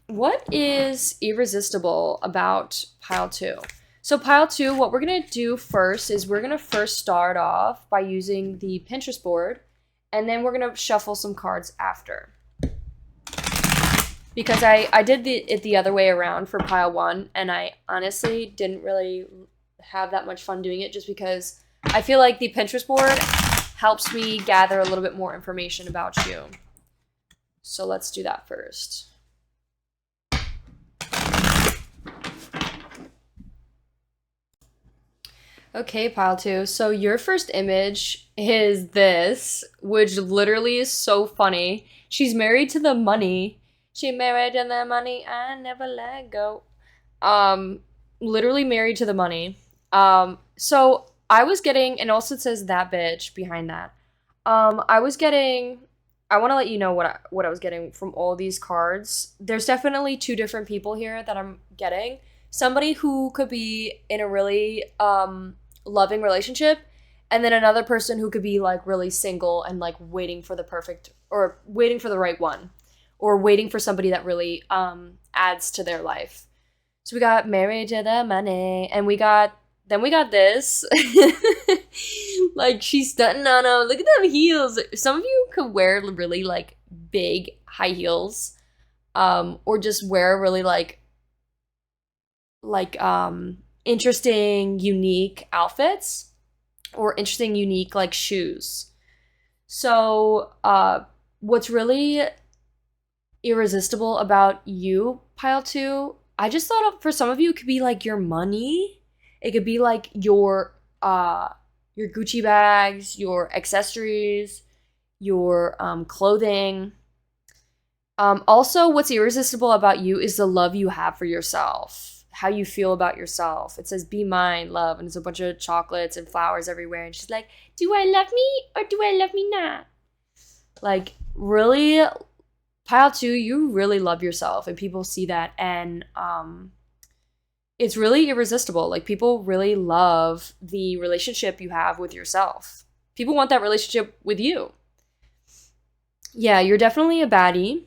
what is irresistible about Pile 2? So Pile 2, what we're going to do first is we're going to first start off by using the Pinterest board, and then we're going to shuffle some cards after. Because I did it the other way around for Pile 1, and I honestly didn't really have that much fun doing it, just because I feel like the Pinterest board helps me gather a little bit more information about you. So let's do that first. Okay, Pile 2. So your first image is this, which literally is so funny. She's married to the money. She married to the money, I never let go. Literally married to the money. So I was getting, and also it says that bitch behind that. I want to let you know what I was getting from all these cards. There's definitely two different people here that I'm getting. Somebody who could be in a really loving relationship, and then another person who could be like really single and like waiting for the right one, or waiting for somebody that really adds to their life. So we got married to the money, and then we got this. Like, she's stunting on them. Look at them heels. Some of you could wear really like big high heels, or just wear really like interesting, unique outfits, or interesting, unique like shoes. So what's really irresistible about you, Pile 2, I just thought for some of you it could be like your money. It could be like your Gucci bags, your accessories, your clothing. Also, what's irresistible about you is the love you have for yourself, how you feel about yourself. It says, be mine, love, and there's a bunch of chocolates and flowers everywhere. And she's like, do I love me or do I love me not? Like, really, Pile 2, you really love yourself, and people see that, and it's really irresistible. Like, people really love the relationship you have with yourself. People want that relationship with you. Yeah, you're definitely a baddie.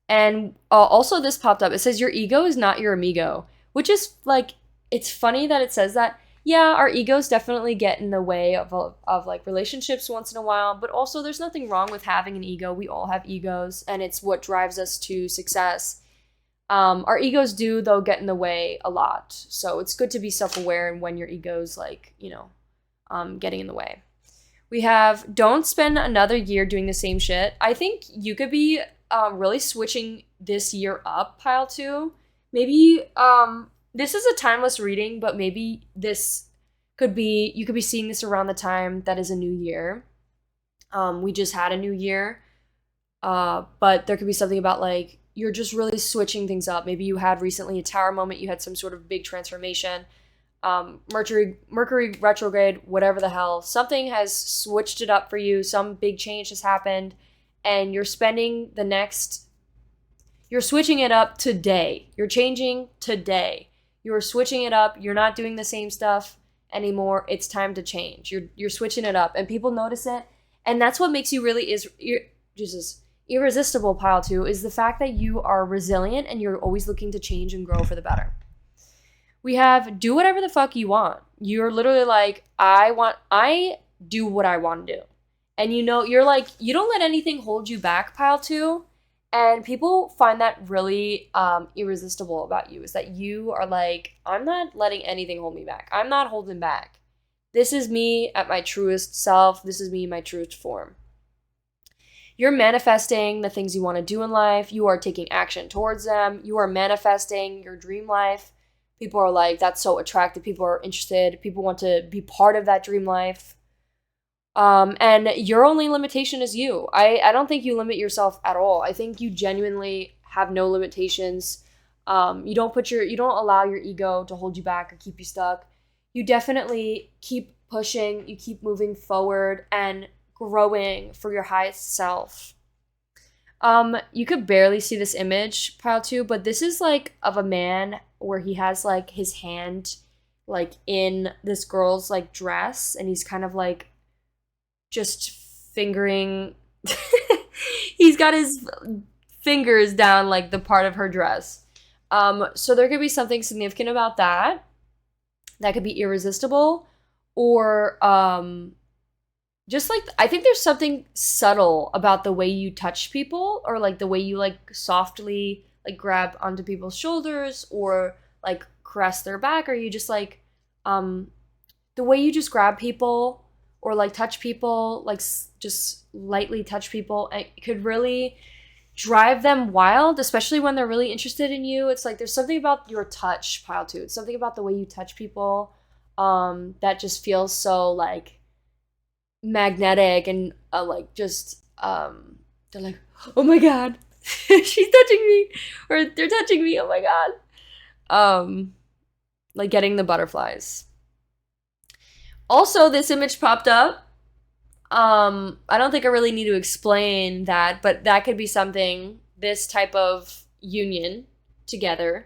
And also this popped up. It says your ego is not your amigo, which is like, it's funny that it says that. Yeah, our egos definitely get in the way of like relationships once in a while, but also there's nothing wrong with having an ego. We all have egos, and it's what drives us to success. Our egos do, though, get in the way a lot. So it's good to be self-aware and when your ego's like, getting in the way. We have, don't spend another year doing the same shit. I think you could be really switching this year up, Pile 2. Maybe this is a timeless reading, but maybe you could be seeing this around the time that is a new year. We just had a new year, but there could be something about like you're just really switching things up. Maybe you had recently a tower moment, you had some sort of big transformation, Mercury retrograde, whatever the hell, something has switched it up for you, some big change has happened, and you're switching it up today. You're changing today. You're switching it up. You're not doing the same stuff anymore. It's time to change. You're switching it up, and people notice it. And that's what makes you really irresistible, pile 2, is the fact that you are resilient and you're always looking to change and grow for the better. We have do whatever the fuck you want. You're literally like, I do what I want to do. And you're like, you don't let anything hold you back, pile 2. And people find that really irresistible about you, is that you are like, I'm not letting anything hold me back. I'm not holding back. This is me at my truest self. This is me in my truest form. You're manifesting the things you want to do in life. You are taking action towards them. You are manifesting your dream life. People are like, that's so attractive. People are interested. People want to be part of that dream life. And your only limitation is you. I don't think you limit yourself at all. I think you genuinely have no limitations. You don't allow your ego to hold you back or keep you stuck. You definitely keep pushing. You keep moving forward and growing for your highest self. You could barely see this image, pile 2, but this is like of a man where he has like his hand like in this girl's like dress, and he's kind of like just fingering he's got his fingers down like the part of her dress. So there could be something significant about that could be irresistible, or just like, I think there's something subtle about the way you touch people, or like the way you like softly like grab onto people's shoulders, or like caress their back, or you just like the way you just grab people or like touch people, like just lightly touch people, it could really drive them wild, especially when they're really interested in you. It's like there's something about your touch, pile 2. It's something about the way you touch people that just feels so like magnetic, and like just they're like, oh my god, she's touching me, or they're touching me, oh my god. Like getting the butterflies. Also, this image popped up. I don't think I really need to explain that, but that could be something, this type of union together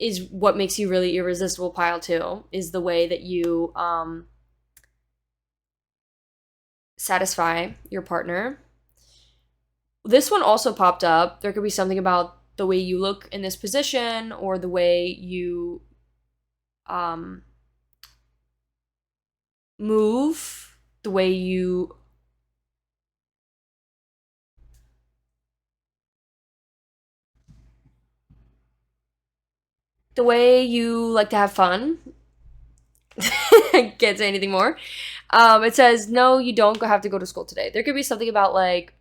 is what makes you really irresistible, pile 2, is the way that you satisfy your partner. This one also popped up. There could be something about the way you look in this position, or the way you move, the way you like to have fun. I can't say anything more. It says, no, you don't have to go to school today. There could be something about like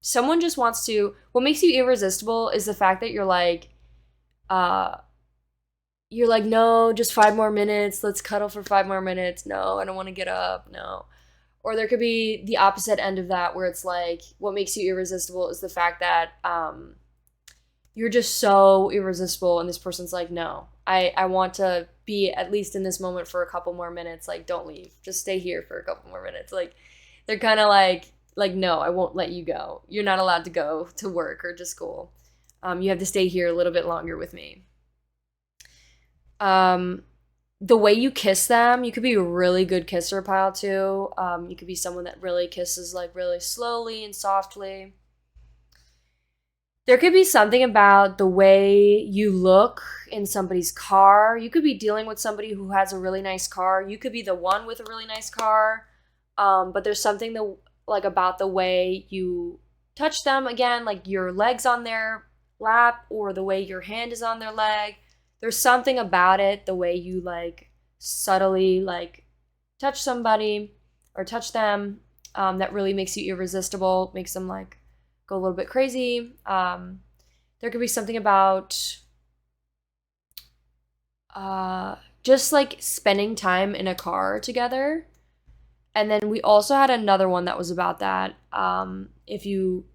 someone just wants to, what makes you irresistible is the fact that you're like, no, just 5 more minutes. Let's cuddle for 5 more minutes. No, I don't want to get up. No. Or there could be the opposite end of that, where it's like, what makes you irresistible is the fact that you're just so irresistible, and this person's like, no, I want to be at least in this moment for a couple more minutes. Like, don't leave. Just stay here for a couple more minutes. Like, they're kind of like, no, I won't let you go. You're not allowed to go to work or to school. You have to stay here a little bit longer with me. The way you kiss them, you could be a really good kisser, pile 2. You could be someone that really kisses like really slowly and softly. There could be something about the way you look in somebody's car. You could be dealing with somebody who has a really nice car. You could be the one with a really nice car. But there's something that like about the way you touch them, again, like your legs on their lap, or the way your hand is on their leg. There's something about it, the way you like subtly like touch somebody or touch them, that really makes you irresistible, makes them like go a little bit crazy. There could be something about just like spending time in a car together. And then we also had another one that was about that, if you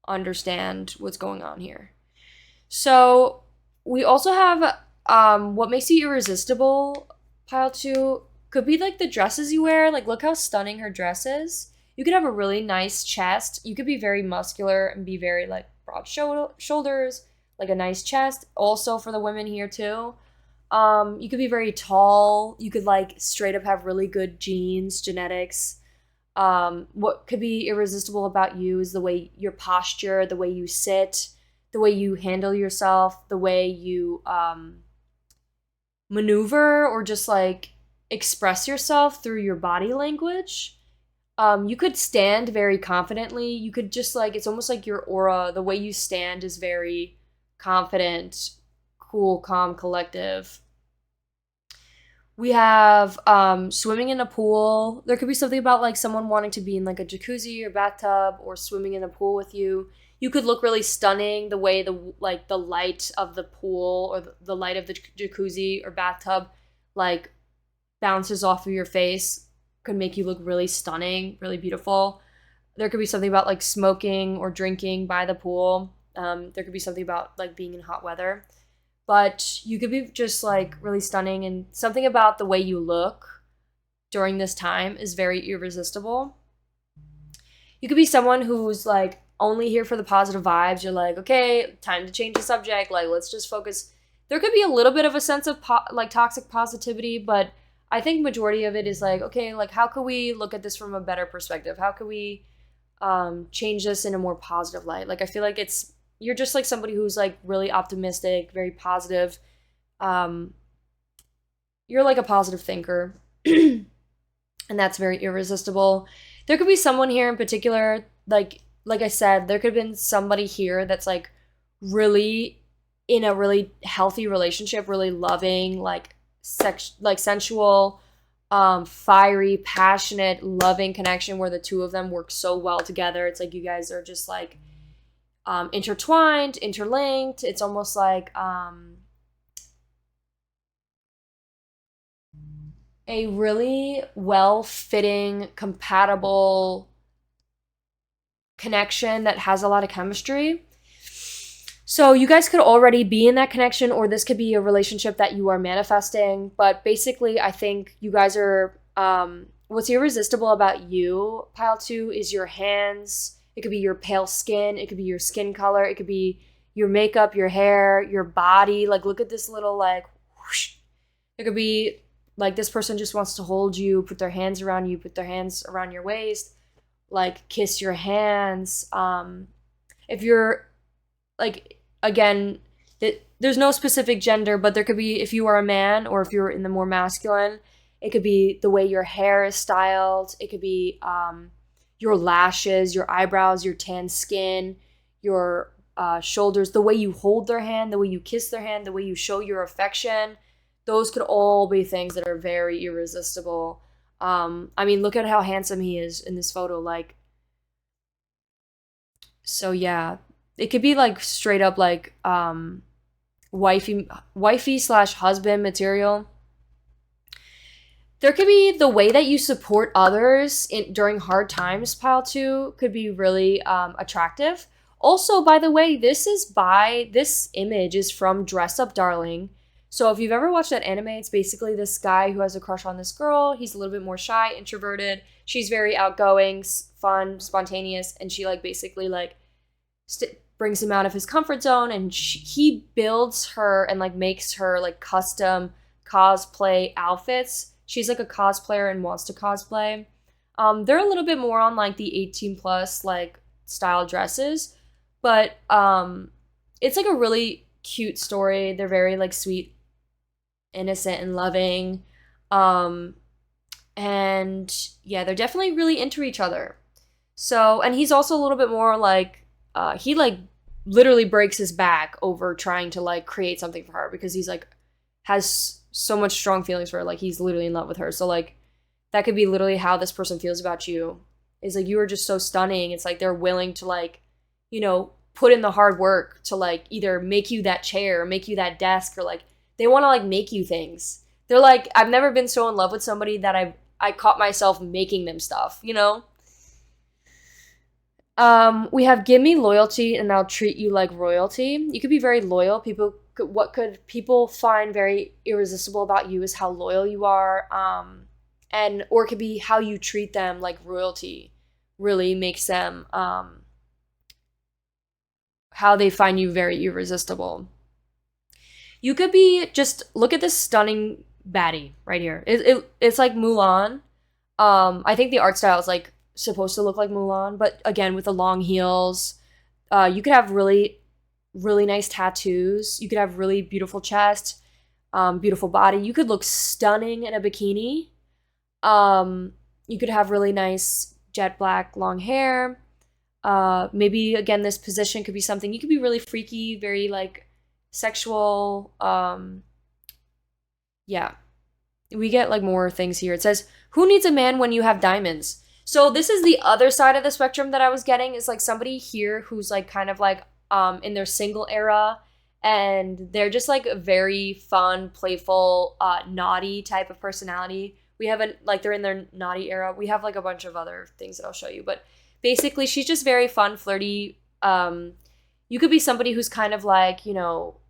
understand what's going on here. So we also have what makes you irresistible, pile 2, could be like the dresses you wear. Like, look how stunning her dress is. You could have a really nice chest. You could be very muscular and be very like broad shoulders, like a nice chest. Also for the women here too. You could be very tall. You could like straight up have really good genes, genetics. What could be irresistible about you is the way your posture, the way you sit, the way you handle yourself, the way you maneuver or just like express yourself through your body language. You could stand very confidently. You could just like, it's almost like your aura, the way you stand is very confident, cool, calm, collective. We have swimming in a pool. There could be something about like someone wanting to be in like a jacuzzi or bathtub or swimming in a pool with you. You could look really stunning the way the light of the pool or the light of the jacuzzi or bathtub like bounces off of your face could make you look really stunning, really beautiful. There could be something about like smoking or drinking by the pool. There could be something about like being in hot weather. But you could be just like really stunning, and something about the way you look during this time is very irresistible. You could be someone who's like only here for the positive vibes. You're like, okay, time to change the subject. Like, let's just focus. There could be a little bit of a sense of like toxic positivity, but I think majority of it is like, okay, like how could we look at this from a better perspective? How could we change this in a more positive light? Like, I feel like you're just like somebody who's like really optimistic, very positive. Um, you're like a positive thinker, and that's very irresistible. There could be someone here in particular, like I said, there could have been somebody here that's like really in a really healthy relationship, really loving, like like sensual, fiery, passionate, loving connection where the two of them work so well together. It's like you guys are just like intertwined, interlinked. It's almost like a really well-fitting, compatible connection that has a lot of chemistry. So you guys could already be in that connection, or this could be a relationship that you are manifesting. But basically, I think you guys are, what's irresistible about you, pile two, is your hands. It could be your pale skin. It could be your skin color. It could be your makeup, your hair, your body. Like, look at this little, like, whoosh. It could be, like, this person just wants to hold you, put their hands around you, put their hands around your waist, like, kiss your hands. If you're, like, again, there's no specific gender, but there could be, if you are a man or if you're in the more masculine, it could be the way your hair is styled. It could be your lashes, your eyebrows, your tan skin, your shoulders, the way you hold their hand, the way you kiss their hand, the way you show your affection. Those could all be things that are very irresistible. I mean, look at how handsome he is in this photo. Like, so yeah, it could be like straight up like wifey slash husband material. There could be the way that you support others during hard times, pile two, could be really attractive. Also, by the way, this image is from Dress Up Darling. So if you've ever watched that anime, it's basically this guy who has a crush on this girl. He's a little bit more shy, introverted. She's very outgoing, fun, spontaneous, and she like basically like brings him out of his comfort zone, and he builds her and like makes her like custom cosplay outfits. She's like a cosplayer and wants to cosplay. They're a little bit more on like the 18 plus like style dresses, but it's like a really cute story. They're very like sweet, innocent, and loving. And yeah, they're definitely really into each other. So, and he's also a little bit more like he like literally breaks his back over trying to like create something for her because he's like has so much strong feelings for her. Like he's literally in love with her. So like that could be literally how this person feels about you. Is like you are just so stunning. It's like they're willing to like, you know, put in the hard work to like either make you that chair or make you that desk, or like they want to like make you things. They're like, I've never been so in love with somebody that I caught myself making them stuff, you know? We have give me loyalty and I'll treat you like royalty. You could be very loyal. What could people find very irresistible about you is how loyal you are. Or it could be how you treat them like royalty really makes them, how they find you very irresistible. You could be just look at this stunning baddie right here. It's like Mulan. I think the art style is like supposed to look like Mulan, but again with the long heels. You could have really, really nice tattoos. You could have really beautiful chest, beautiful body. You could look stunning in a bikini. You could have really nice jet black long hair. Maybe again, this position could be something you could be really freaky, very like sexual. Yeah, we get like more things here. It says, "Who needs a man when you have diamonds?" So this is the other side of the spectrum that I was getting is like somebody here who's like kind of like in their single era, and they're just like a very fun, playful, naughty type of personality. We haven't like they're in their naughty era. We have like a bunch of other things that I'll show you, but basically she's just very fun, flirty. You could be somebody who's kind of like, you know,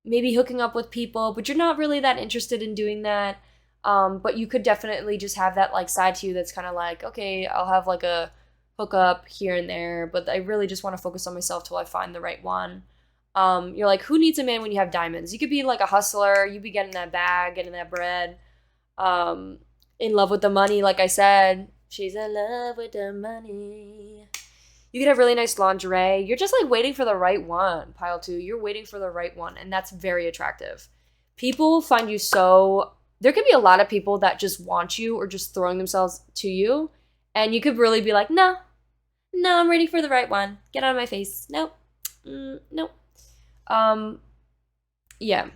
maybe hooking up with people, but you're not really that interested in doing that. But you could definitely just have that like side to you that's kind of like, okay, I'll have like a hookup here and there, but I really just want to focus on myself till I find the right one. You're like, who needs a man when you have diamonds? You could be like a hustler. You be getting that bag, getting that bread. In love with the money, like I said. She's in love with the money. You could have really nice lingerie. You're just like waiting for the right one, pile 2. You're waiting for the right one, and that's very attractive. People find you so... There could be a lot of people that just want you or just throwing themselves to you, and you could really be like, no, I'm waiting for the right one. Get out of my face. Nope. Nope. Yeah.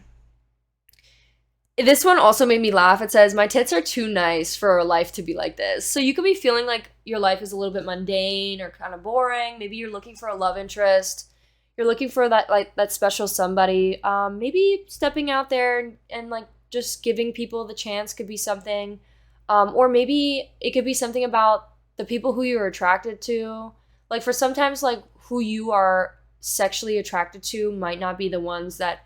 This one also made me laugh. It says, my tits are too nice for a life to be like this. So you could be feeling like your life is a little bit mundane or kind of boring. Maybe you're looking for a love interest. You're looking for that like that special somebody. Maybe stepping out there and like just giving people the chance could be something. Or maybe it could be something about the people who you're attracted to. Like for sometimes like who you are sexually attracted to might not be the ones that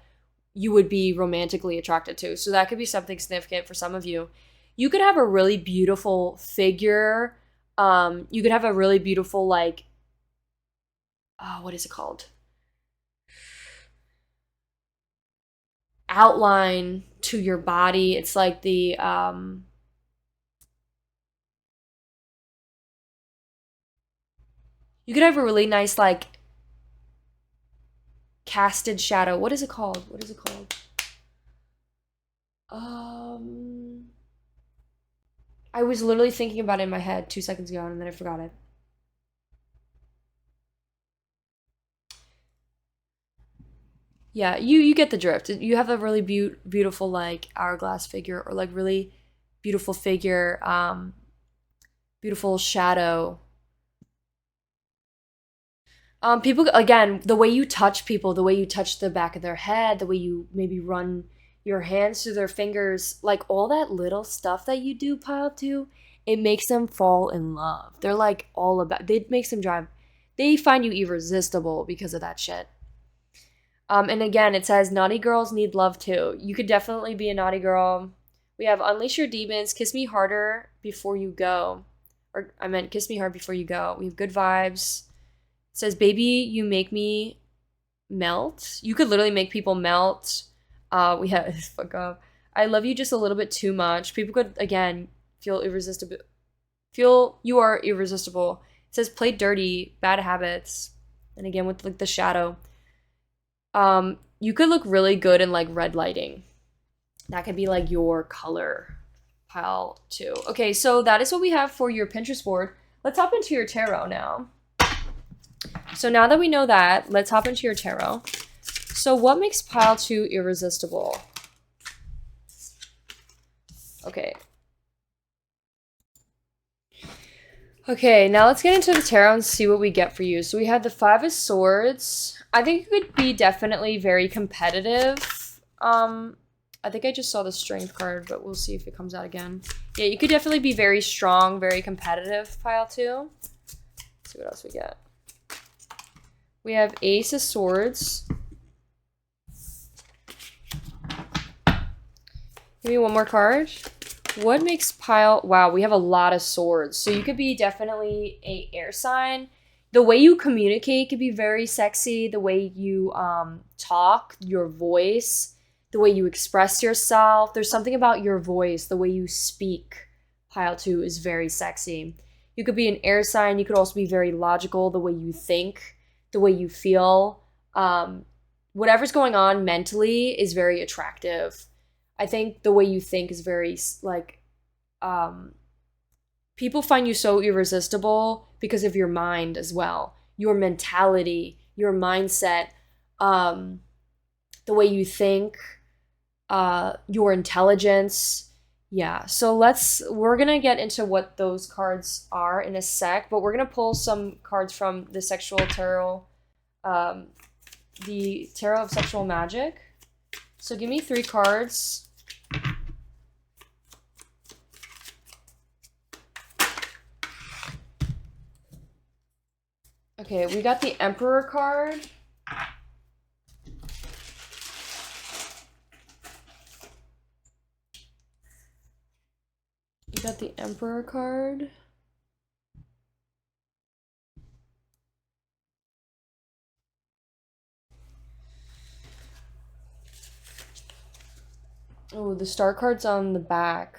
you would be romantically attracted to. So that could be something significant for some of you. You could have a really beautiful figure. You could have a really beautiful, like, what is it called? Outline to your body. It's like the, you could have a really nice, like, casted shadow. What is it called? I was literally thinking about it in my head 2 seconds ago and then I forgot it. Yeah, you get the drift. You have a really beautiful like hourglass figure or like really beautiful figure, beautiful shadow. People, again, the way you touch people, the way you touch the back of their head, the way you maybe run your hands through their fingers, like all that little stuff that you do, pile 2, it makes them fall in love. They're like all about, it makes them drive, they find you irresistible because of that shit. And again, it says naughty girls need love too. You could definitely be a naughty girl. We have unleash your demons, kiss me harder before you go. Or I meant kiss me hard before you go. We have good vibes. It says, baby, you make me melt. You could literally make people melt. We have, fuck up. I love you just a little bit too much. People could, again, feel irresistible. Feel you are irresistible. It says, play dirty, bad habits. And again, with like the shadow. You could look really good in like red lighting. That could be like your color, pile 2. Okay, so that is what we have for your Pinterest board. Let's hop into your tarot now. So now that we know that, let's hop into your tarot. So what makes pile 2 irresistible? Okay. Okay, now let's get into the tarot and see what we get for you. So we have the 5 of Swords. I think you could be definitely very competitive. I think I just saw the Strength card, but we'll see if it comes out again. Yeah, you could definitely be very strong, very competitive, pile 2. Let's see what else we get. We have Ace of Swords. Give me one more card. What makes pile... Wow, we have a lot of swords. So you could be definitely a air sign. The way you communicate could be very sexy. The way you talk, your voice, the way you express yourself. There's something about your voice, the way you speak. Pile 2 is very sexy. You could be an air sign. You could also be very logical, the way you think, the way you feel. Whatever's going on mentally is very attractive. I think the way you think is very, like, people find you so irresistible because of your mind as well. Your mentality, your mindset, the way you think, your intelligence. Yeah, so we're gonna get into what those cards are in a sec, but we're gonna pull some cards from the sexual tarot, the Tarot of Sexual Magic. So give me 3 cards. Okay, we got the Emperor card. We got the Emperor card. Oh, the Star card's on the back.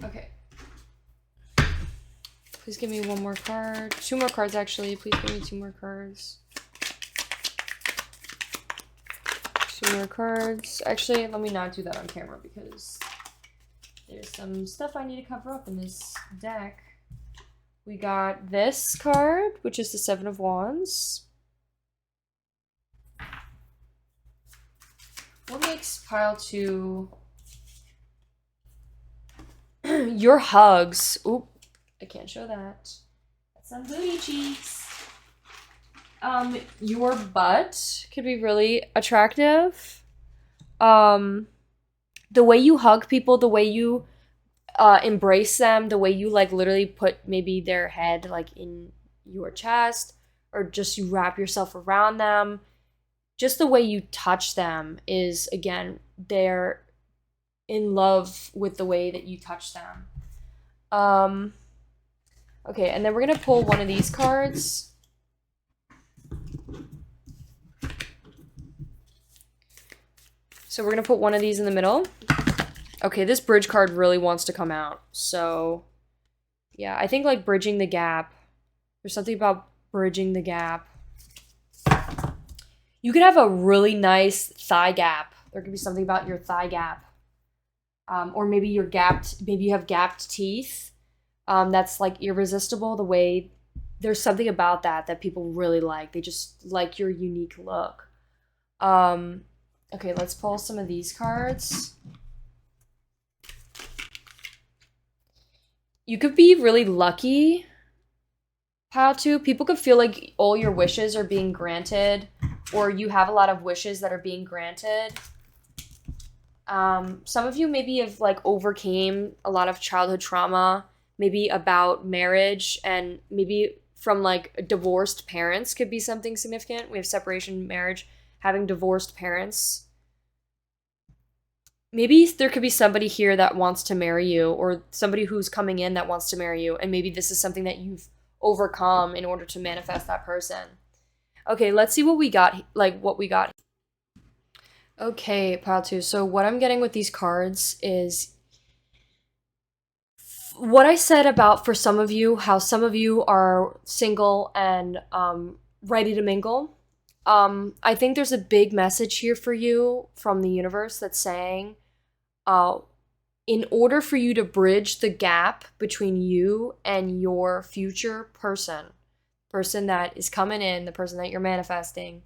Okay. Please give me 1 more card. 2 more cards, actually. Please give me 2 more cards. 2 more cards. Actually, let me not do that on camera because there's some stuff I need to cover up in this deck. We got this card, which is the 7 of Wands. What makes pile 2? Your hugs. Oop, I can't show that. That's some booty cheeks. Your butt could be really attractive. The way you hug people, the way you embrace them, the way you like literally put maybe their head like in your chest, or just you wrap yourself around them. Just the way you touch them is, again, they're in love with the way that you touch them. Okay, and then we're gonna pull one of these cards. So we're gonna put one of these in the middle. Okay, this bridge card really wants to come out. So yeah, I think like bridging the gap. There's something about bridging the gap. You could have a really nice thigh gap. There could be something about your thigh gap. Or maybe you have gapped teeth. That's like irresistible. The way, there's something about that people really like. They just like your unique look. Okay, let's pull some of these cards. You could be really lucky, pile 2. People could feel like all your wishes are being granted, or you have a lot of wishes that are being granted. Some of you maybe have like overcame a lot of childhood trauma, maybe about marriage, and maybe from like divorced parents could be something significant. We have separation, marriage, having divorced parents. Maybe there could be somebody here that wants to marry you, or somebody who's coming in that wants to marry you, and maybe this is something that you've overcome in order to manifest that person. Okay, let's see what we got, Okay, pile 2. So what I'm getting with these cards is what I said about, for some of you, how some of you are single and ready to mingle. I think there's a big message here for you from the universe that's saying, in order for you to bridge the gap between you and your future person that is coming in, the person that you're manifesting,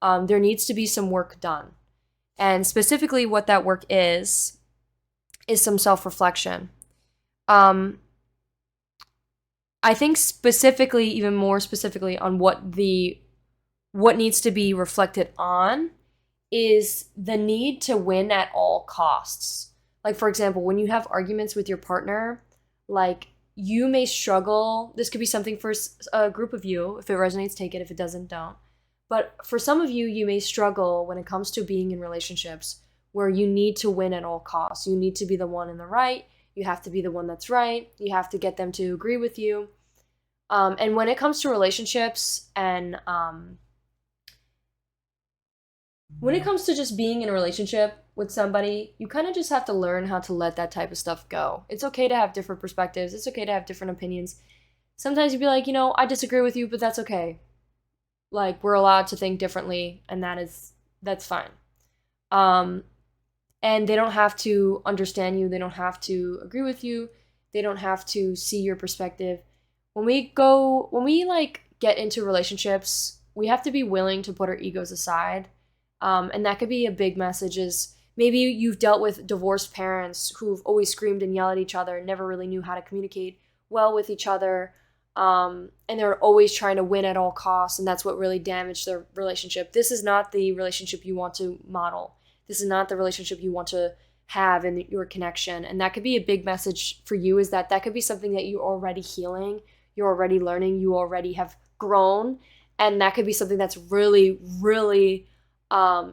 there needs to be some work done. And specifically what that work is some self-reflection. I think specifically, even more specifically, on what needs to be reflected on is the need to win at all costs. Like, for example, when you have arguments with your partner, like, you may struggle. This could be something for a group of you. If it resonates, take it. If it doesn't, don't. But for some of you, you may struggle when it comes to being in relationships where you need to win at all costs. You need to be the one in the right. You have to be the one that's right. You have to get them to agree with you. And when it comes to relationships and when it comes to just being in a relationship with somebody, you kind of just have to learn how to let that type of stuff go. It's okay to have different perspectives. It's okay to have different opinions. Sometimes you'd be like, I disagree with you, but that's okay. Like, we're allowed to think differently, and that's fine. Um, and they don't have to understand you. They don't have to agree with you. They don't have to see your perspective. When we like get into relationships, we have to be willing to put our egos aside. And that could be a big message is maybe you've dealt with divorced parents who've always screamed and yelled at each other and never really knew how to communicate well with each other. And they're always trying to win at all costs. And that's what really damaged their relationship. This is not the relationship you want to model. This is not the relationship you want to have in your connection. And that could be a big message for you, is that could be something that you're already healing, you're already learning, you already have grown. And that could be something that's really, really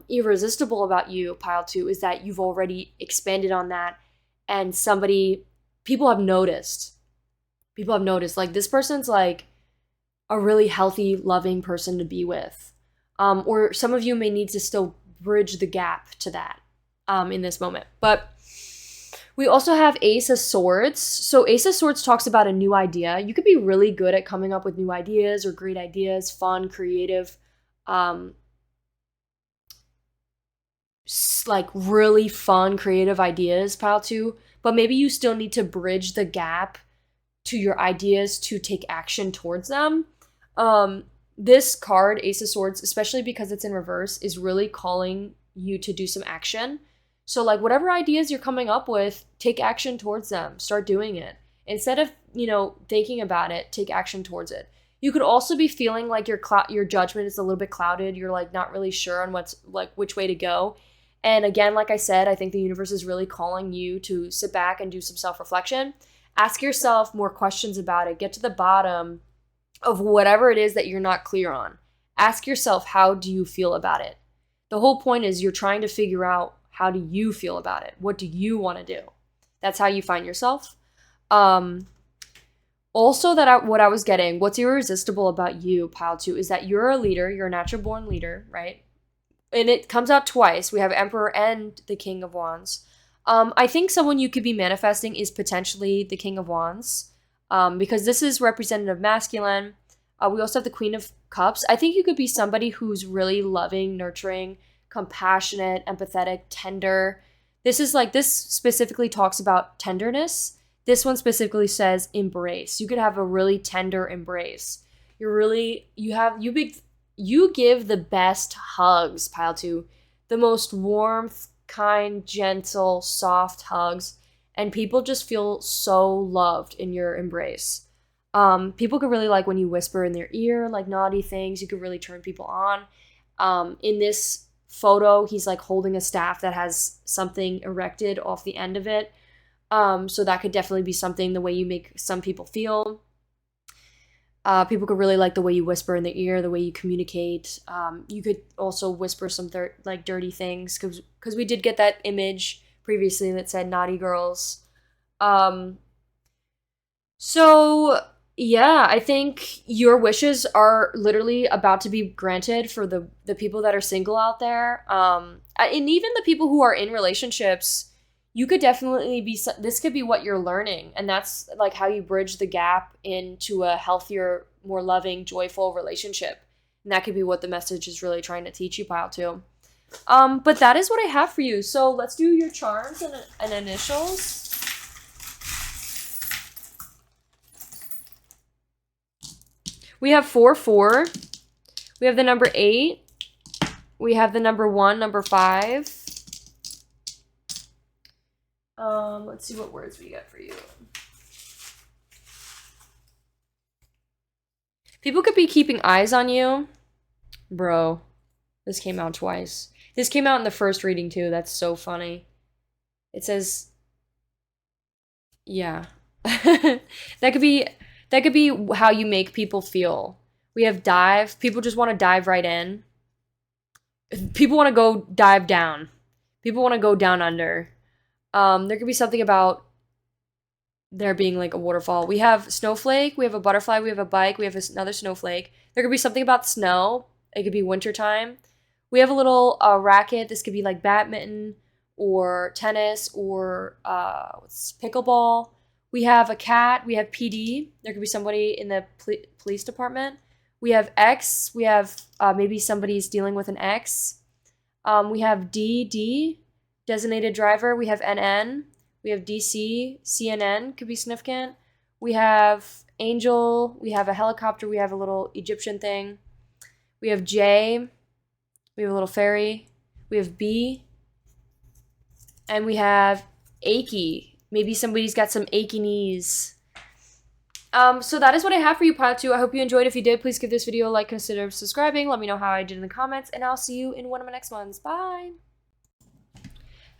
irresistible about you, pile 2, is that you've already expanded on that. And people have noticed. Like, this person's like a really healthy, loving person to be with. Or some of you may need to still bridge the gap to that in this moment. But we also have Ace of Swords. So Ace of Swords talks about a new idea. You could be really good at coming up with new ideas or great ideas, fun, creative, like really fun, creative ideas, pile 2. But maybe you still need to bridge the gap to your ideas to take action towards them. This card, Ace of Swords, especially because it's in reverse, is really calling you to do some action. So like whatever ideas you're coming up with, take action towards them. Start doing it. Instead of, thinking about it, take action towards it. You could also be feeling like your judgment is a little bit clouded. You're like not really sure on which way to go. And again, like I said, I think the universe is really calling you to sit back and do some self-reflection. Ask yourself more questions about it. Get to the bottom of whatever it is that you're not clear on. Ask yourself, how do you feel about it? The whole point is you're trying to figure out, how do you feel about it? What do you want to do? That's how you find yourself. Also, what I was getting, what's irresistible about you, pile 2, is that you're a leader. You're a natural born leader, right? And it comes out twice. We have Emperor and the King of Wands. I think someone you could be manifesting is potentially the King of Wands, because this is representative masculine. We also have the Queen of Cups. I think you could be somebody who's really loving, nurturing, compassionate, empathetic, tender. This specifically talks about tenderness. This one specifically says embrace. You could have a really tender embrace. You give the best hugs, pile 2. The most warmth, kind, gentle, soft hugs, and people just feel so loved in your embrace. People could really like when you whisper in their ear, like naughty things. You could really turn people on. In this photo, he's like holding a staff that has something erected off the end of it. So that could definitely be something, the way you make some people feel. People could really like the way you whisper in their ear, the way you communicate. You could also whisper some dirty things, because we did get that image previously that said naughty girls. So yeah, I think your wishes are literally about to be granted for the people that are single out there. And even the people who are in relationships, you could definitely this could be what you're learning. And that's like how you bridge the gap into a healthier, more loving, joyful relationship. And that could be what the message is really trying to teach you, pile 2. But that is what I have for you. So let's do your charms and initials. We have 4. We have the number 8. We have the number 1, number 5. Let's see what words we got for you. People could be keeping eyes on you. Bro, this came out twice. This came out in the first reading too. That's so funny. It says, yeah. That could be how you make people feel. We have dive. People just want to dive right in. People want to go dive down. People want to go down under. There could be something about there being like a waterfall. We have snowflake, we have a butterfly, we have a bike, we have another snowflake. There could be something about snow. It could be wintertime. We have a little racket. This could be like badminton or tennis or pickleball. We have a cat. We have PD. There could be somebody in the police department. We have X. We have maybe somebody's dealing with an X. We have DD, designated driver. We have NN. We have DC. CNN could be significant. We have Angel. We have a helicopter. We have a little Egyptian thing. We have J. We have a little fairy. We have B. And we have achy. Maybe somebody's got some achy knees. So that is what I have for you, pile 2. I hope you enjoyed. If you did, please give this video a like, consider subscribing. Let me know how I did in the comments, and I'll see you in one of my next ones. Bye!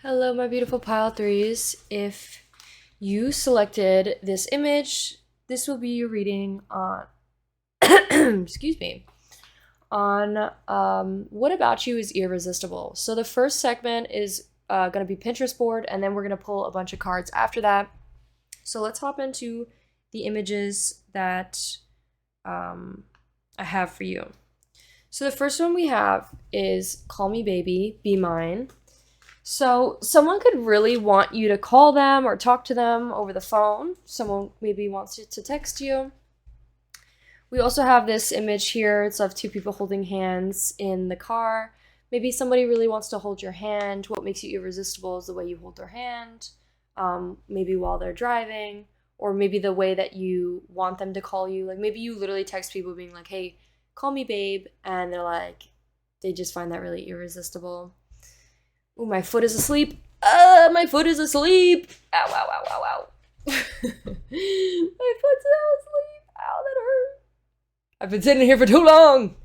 Hello, my beautiful pile 3s. If you selected this image, this will be your reading on, excuse me, on what about you is irresistible. So the first segment is going to be Pinterest board, and then we're going to pull a bunch of cards after that. So let's hop into the images that I have for you. So the first one we have is Call Me Baby, Be Mine. So someone could really want you to call them or talk to them over the phone. Someone maybe wants to text you. We also have this image here. It's of 2 people holding hands in the car. Maybe somebody really wants to hold your hand. What makes you irresistible is the way you hold their hand, maybe while they're driving, or maybe the way that you want them to call you. Like maybe you literally text people being like, hey, call me babe, and they're like, they just find that really irresistible. Oh, my foot is asleep. My foot is asleep. Ow, ow, ow, ow, ow. My foot's now asleep. Ow, that hurt. I've been sitting here for too long.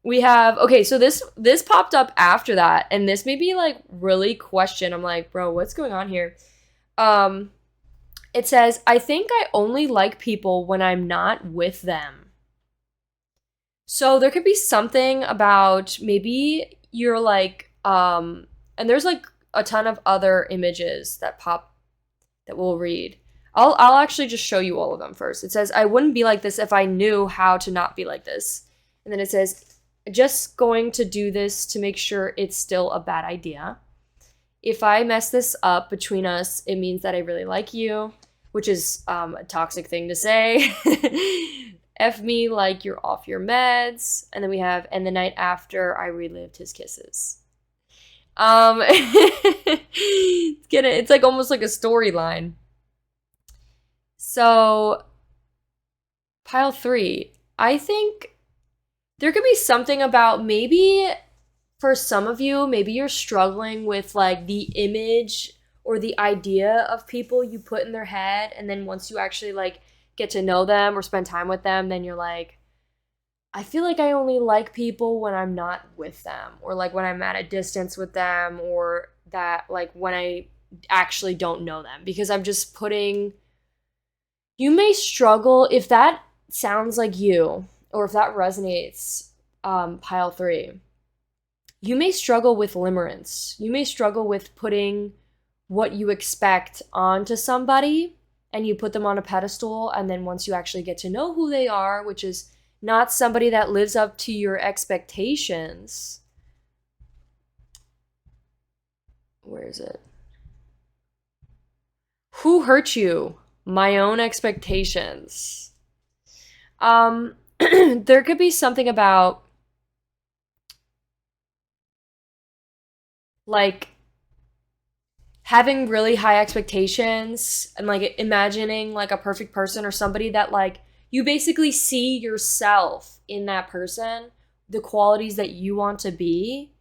We have, okay, so this popped up after that, and this made me like really question. I'm like, bro, what's going on here? It says, I think I only like people when I'm not with them. So there could be something about maybe you're like, and there's like a ton of other images that pop that we'll read. I'll actually just show you all of them first. It says, I wouldn't be like this if I knew how to not be like this. And then it says, just going to do this to make sure it's still a bad idea. If I mess this up between us, it means that I really like you, which is a toxic thing to say. F me like you're off your meds. And then we have, and the night after I relived his kisses. It's like almost like a storyline. So, pile 3, I think there could be something about maybe for some of you, maybe you're struggling with like the image or the idea of people you put in their head, and then once you actually like get to know them or spend time with them, then you're like, I feel like I only like people when I'm not with them, or like when I'm at a distance with them, or that like when I actually don't know them, because I'm just putting, you may struggle if that sounds like you, or if that resonates, pile 3. You may struggle with limerence. You may struggle with putting what you expect onto somebody, and you put them on a pedestal, and then once you actually get to know who they are, which is not somebody that lives up to your expectations. Where is it? Who hurt you? My own expectations. There could be something about like having really high expectations and like imagining like a perfect person or somebody that like you basically see yourself in that person, the qualities that you want to be,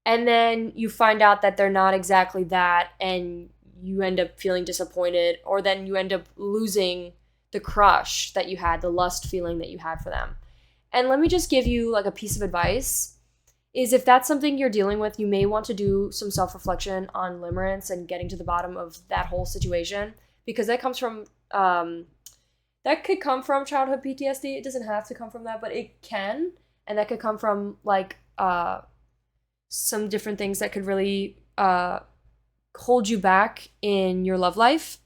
and then you find out that they're not exactly that, and you end up feeling disappointed, or then you end up losing the crush that you had, the lust feeling that you had for them. And let me just give you like a piece of advice, is if that's something you're dealing with, you may want to do some self-reflection on limerence and getting to the bottom of that whole situation, because that comes from, that could come from childhood PTSD. It doesn't have to come from that, but it can. And that could come from like some different things that could really hold you back in your love life.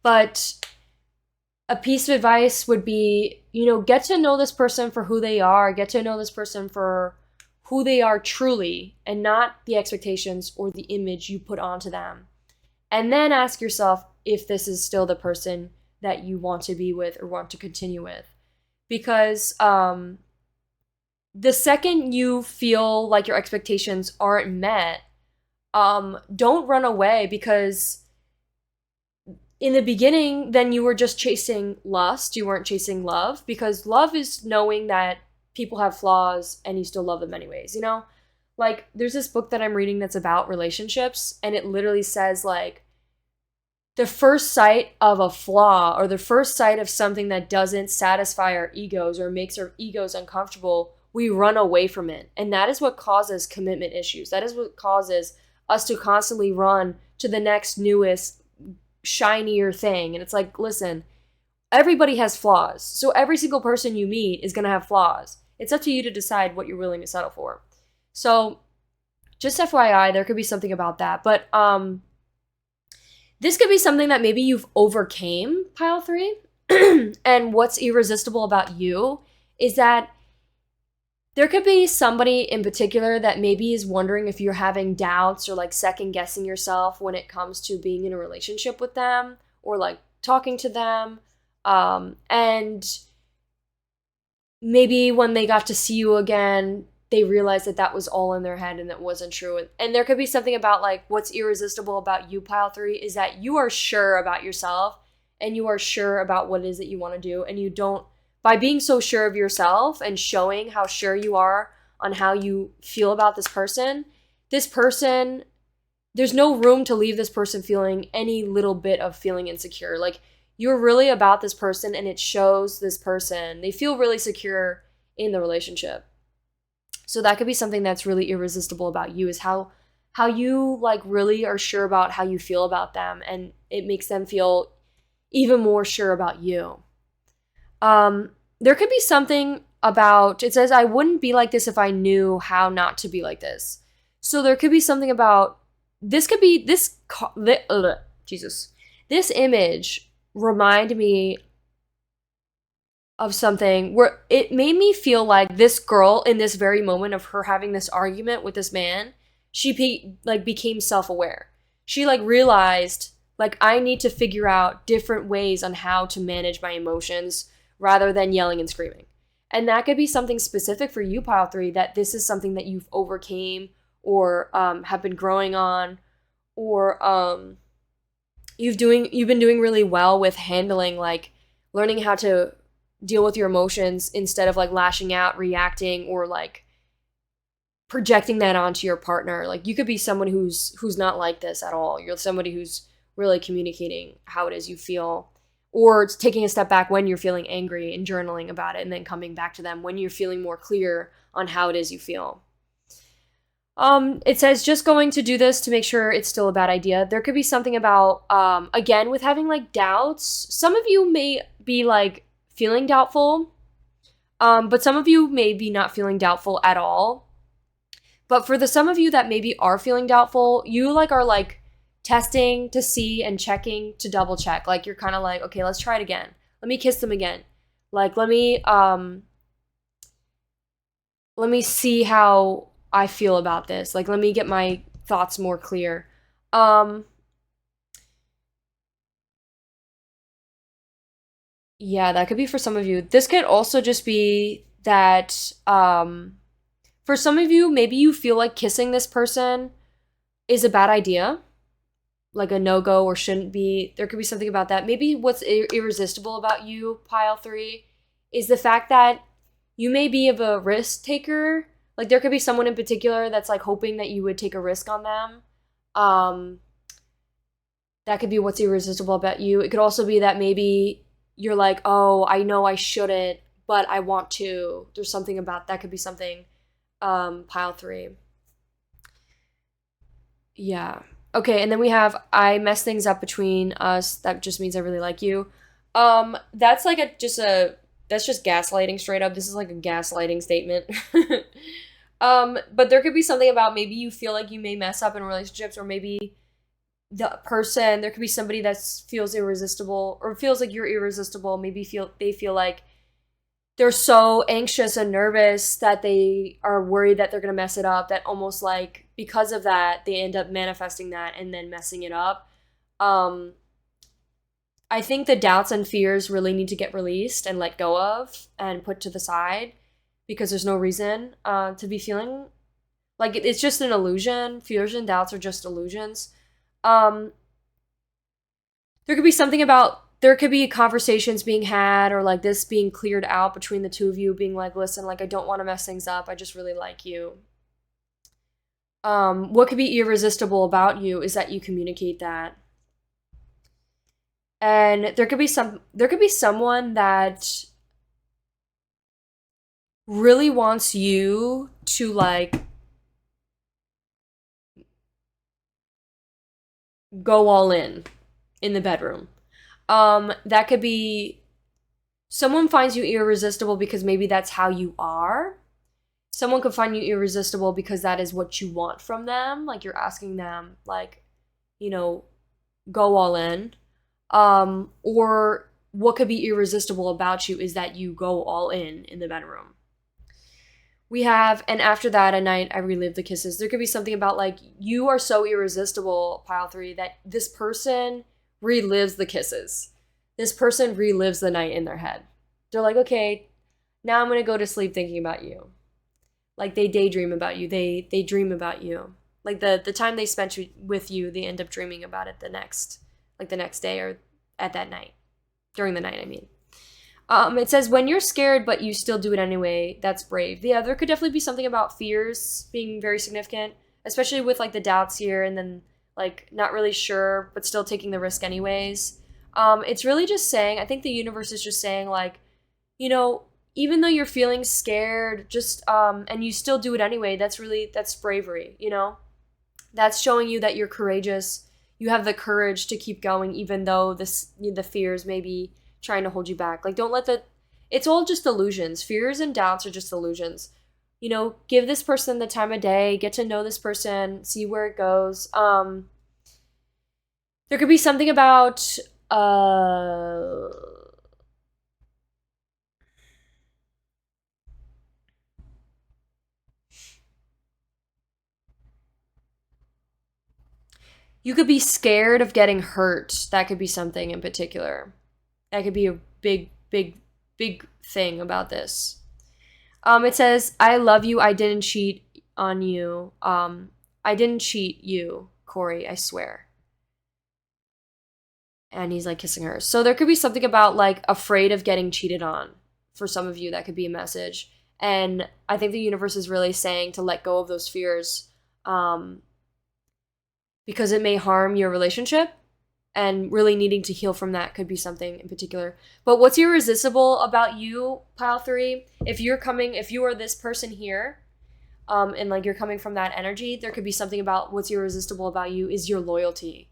But a piece of advice would be, get to know this person for who they are, get to know this person for who they are truly, and not the expectations or the image you put onto them. And then ask yourself if this is still the person that you want to be with or want to continue with. Because the second you feel like your expectations aren't met, don't run away, because in the beginning, then you were just chasing lust. You weren't chasing love, because love is knowing that people have flaws and you still love them anyways, Like, there's this book that I'm reading that's about relationships, and it literally says, like, the first sight of a flaw, or the first sight of something that doesn't satisfy our egos or makes our egos uncomfortable, we run away from it. And that is what causes commitment issues. That is what causes us to constantly run to the next newest, shinier thing. And it's like, listen, everybody has flaws. So every single person you meet is going to have flaws. It's up to you to decide what you're willing to settle for. So just FYI, there could be something about that. But this could be something that maybe you've overcame, pile 3. And what's irresistible about you is that there could be somebody in particular that maybe is wondering if you're having doubts or like second guessing yourself when it comes to being in a relationship with them or like talking to them. And maybe when they got to see you again, they realized that that was all in their head and that wasn't true. And there could be something about like what's irresistible about you, pile 3, is that you are sure about yourself and you are sure about what it is that you want to do. And you don't, by being so sure of yourself and showing how sure you are on how you feel about this person, there's no room to leave this person feeling any little bit of feeling insecure. Like, you're really about this person and it shows this person. They feel really secure in the relationship. So that could be something that's really irresistible about you, is how you like really are sure about how you feel about them, and it makes them feel even more sure about you. There could be something about, it says, I wouldn't be like this if I knew how not to be like this. So there could be something about, this image remind me of something where it made me feel like this girl in this very moment of her having this argument with this man, she became self-aware. She like realized, like, I need to figure out different ways on how to manage my emotions rather than yelling and screaming. And that could be something specific for you, pile 3, that this is something that you've overcame or have been growing on, or you've been doing really well with handling, like learning how to deal with your emotions instead of like lashing out, reacting, or like projecting that onto your partner. Like, you could be someone who's not like this at all. You're somebody who's really communicating how it is you feel, or taking a step back when you're feeling angry and journaling about it and then coming back to them when you're feeling more clear on how it is you feel. It says just going to do this to make sure it's still a bad idea. There could be something about, again, with having like doubts. Some of you may be like feeling doubtful, but some of you may be not feeling doubtful at all. But for the some of you that maybe are feeling doubtful, you like are like testing to see and checking to double check. Like, you're kind of like, okay, let's try it again. Let me kiss them again. Like, let me see how I feel about this. Like, let me get my thoughts more clear. Yeah, that could be for some of you. This could also just be that for some of you, maybe you feel like kissing this person is a bad idea, like a no-go, or shouldn't be. There could be something about that. Maybe what's irresistible about you, pile 3, is the fact that you may be of a risk taker. Like, there could be someone in particular that's like hoping that you would take a risk on them. That could be what's irresistible about you. It could also be that maybe you're like, oh, I know I shouldn't, but I want to. There's something about that. Could be something, pile 3. Yeah. Okay, and then we have, I mess things up between us. That just means I really like you. That's like that's just gaslighting straight up. This is like a gaslighting statement. But there could be something about maybe you feel like you may mess up in relationships, or maybe there could be somebody that feels irresistible or feels like you're irresistible. Maybe they feel like they're so anxious and nervous that they are worried that they're going to mess it up, that almost like because of that, they end up manifesting that and then messing it up. I think the doubts and fears really need to get released and let go of and put to the side, because there's no reason to be feeling like it's just an illusion. Fears and doubts are just illusions. There could be something about, there could be conversations being had, or like this being cleared out between the two of you, being like, listen, like I don't want to mess things up. I just really like you. What could be irresistible about you is that you communicate that. And there could be someone that really wants you to like go all in the bedroom. That could be someone finds you irresistible because maybe that's how you are. Someone could find you irresistible because that is what you want from them. Like you're asking them, like, you know, go all in. Or what could be irresistible about you is that you go all in the bedroom. We have, and after that, at night, I relive the kisses. There could be something about like, you are so irresistible, pile 3, that this person relives the kisses. This person relives the night in their head. They're like, okay, now I'm going to go to sleep thinking about you. Like they daydream about you. They dream about you. Like the time they spent with you, they end up dreaming about it the next day, or at that night. During the night, I mean. It says, when you're scared but you still do it anyway, that's brave. Yeah, there could definitely be something about fears being very significant, especially with like the doubts here, and then like not really sure but still taking the risk anyways. It's really just saying, I think the universe is just saying like, you know, even though you're feeling scared, just and you still do it anyway, that's bravery, you know? That's showing you that you're courageous. You have the courage to keep going even though the fears may be trying to hold you back. Like, don't let it's all just illusions. Fears and doubts are just illusions. You know, give this person the time of day, get to know this person, see where it goes. There could be something about you could be scared of getting hurt. That could be something in particular. That could be a big thing about this. It says, I love you. I didn't cheat on you. I didn't cheat you, Corey, I swear. And he's like kissing her. So there could be something about like afraid of getting cheated on. For some of you, that could be a message. And I think the universe is really saying to let go of those fears, because it may harm your relationship, and really needing to heal from that could be something in particular. But what's irresistible about you, pile 3, if you are this person here, and like you're coming from that energy, there could be something about what's irresistible about you is your loyalty,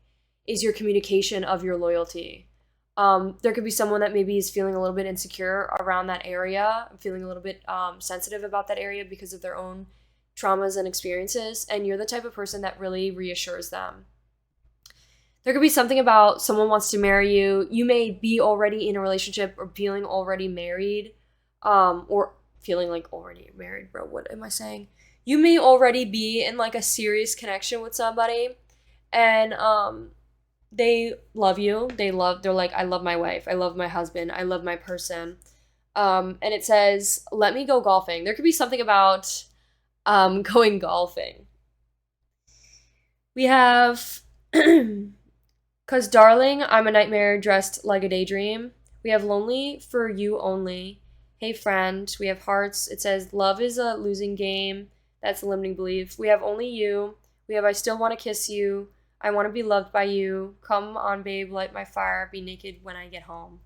is your communication of your loyalty. There could be someone that maybe is feeling a little bit insecure around that area, feeling a little bit sensitive about that area because of their own traumas and experiences, and you're the type of person that really reassures them. There could be something about someone wants to marry you. You may be already in a relationship or feeling already married, or feeling like already married, bro. What am I saying? You may already be in like a serious connection with somebody, and they love you. They're like, I love my wife. I love my husband. I love my person. And it says, let me go golfing. There could be something about going golfing. We have... Cause darling, I'm a nightmare dressed like a daydream. We have lonely for you only. Hey friend. We have hearts. It says love is a losing game. That's a limiting belief. We have only you. We have I still want to kiss you. I want to be loved by you. Come on babe, light my fire. Be naked when I get home.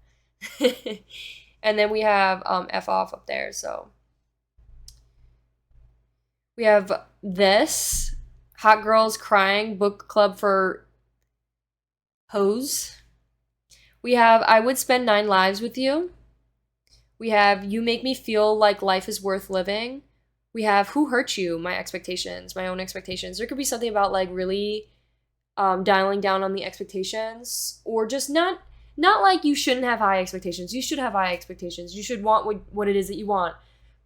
And then we have F off up there. So we have this hot girls crying book club for Hose. We have I would spend 9 lives with you. We have you make me feel like life is worth living. We have who hurt you, my expectations, my own expectations. There could be something about like really dialing down on the expectations, or just not like you shouldn't have high expectations. You should have high expectations. You should want what it is that you want.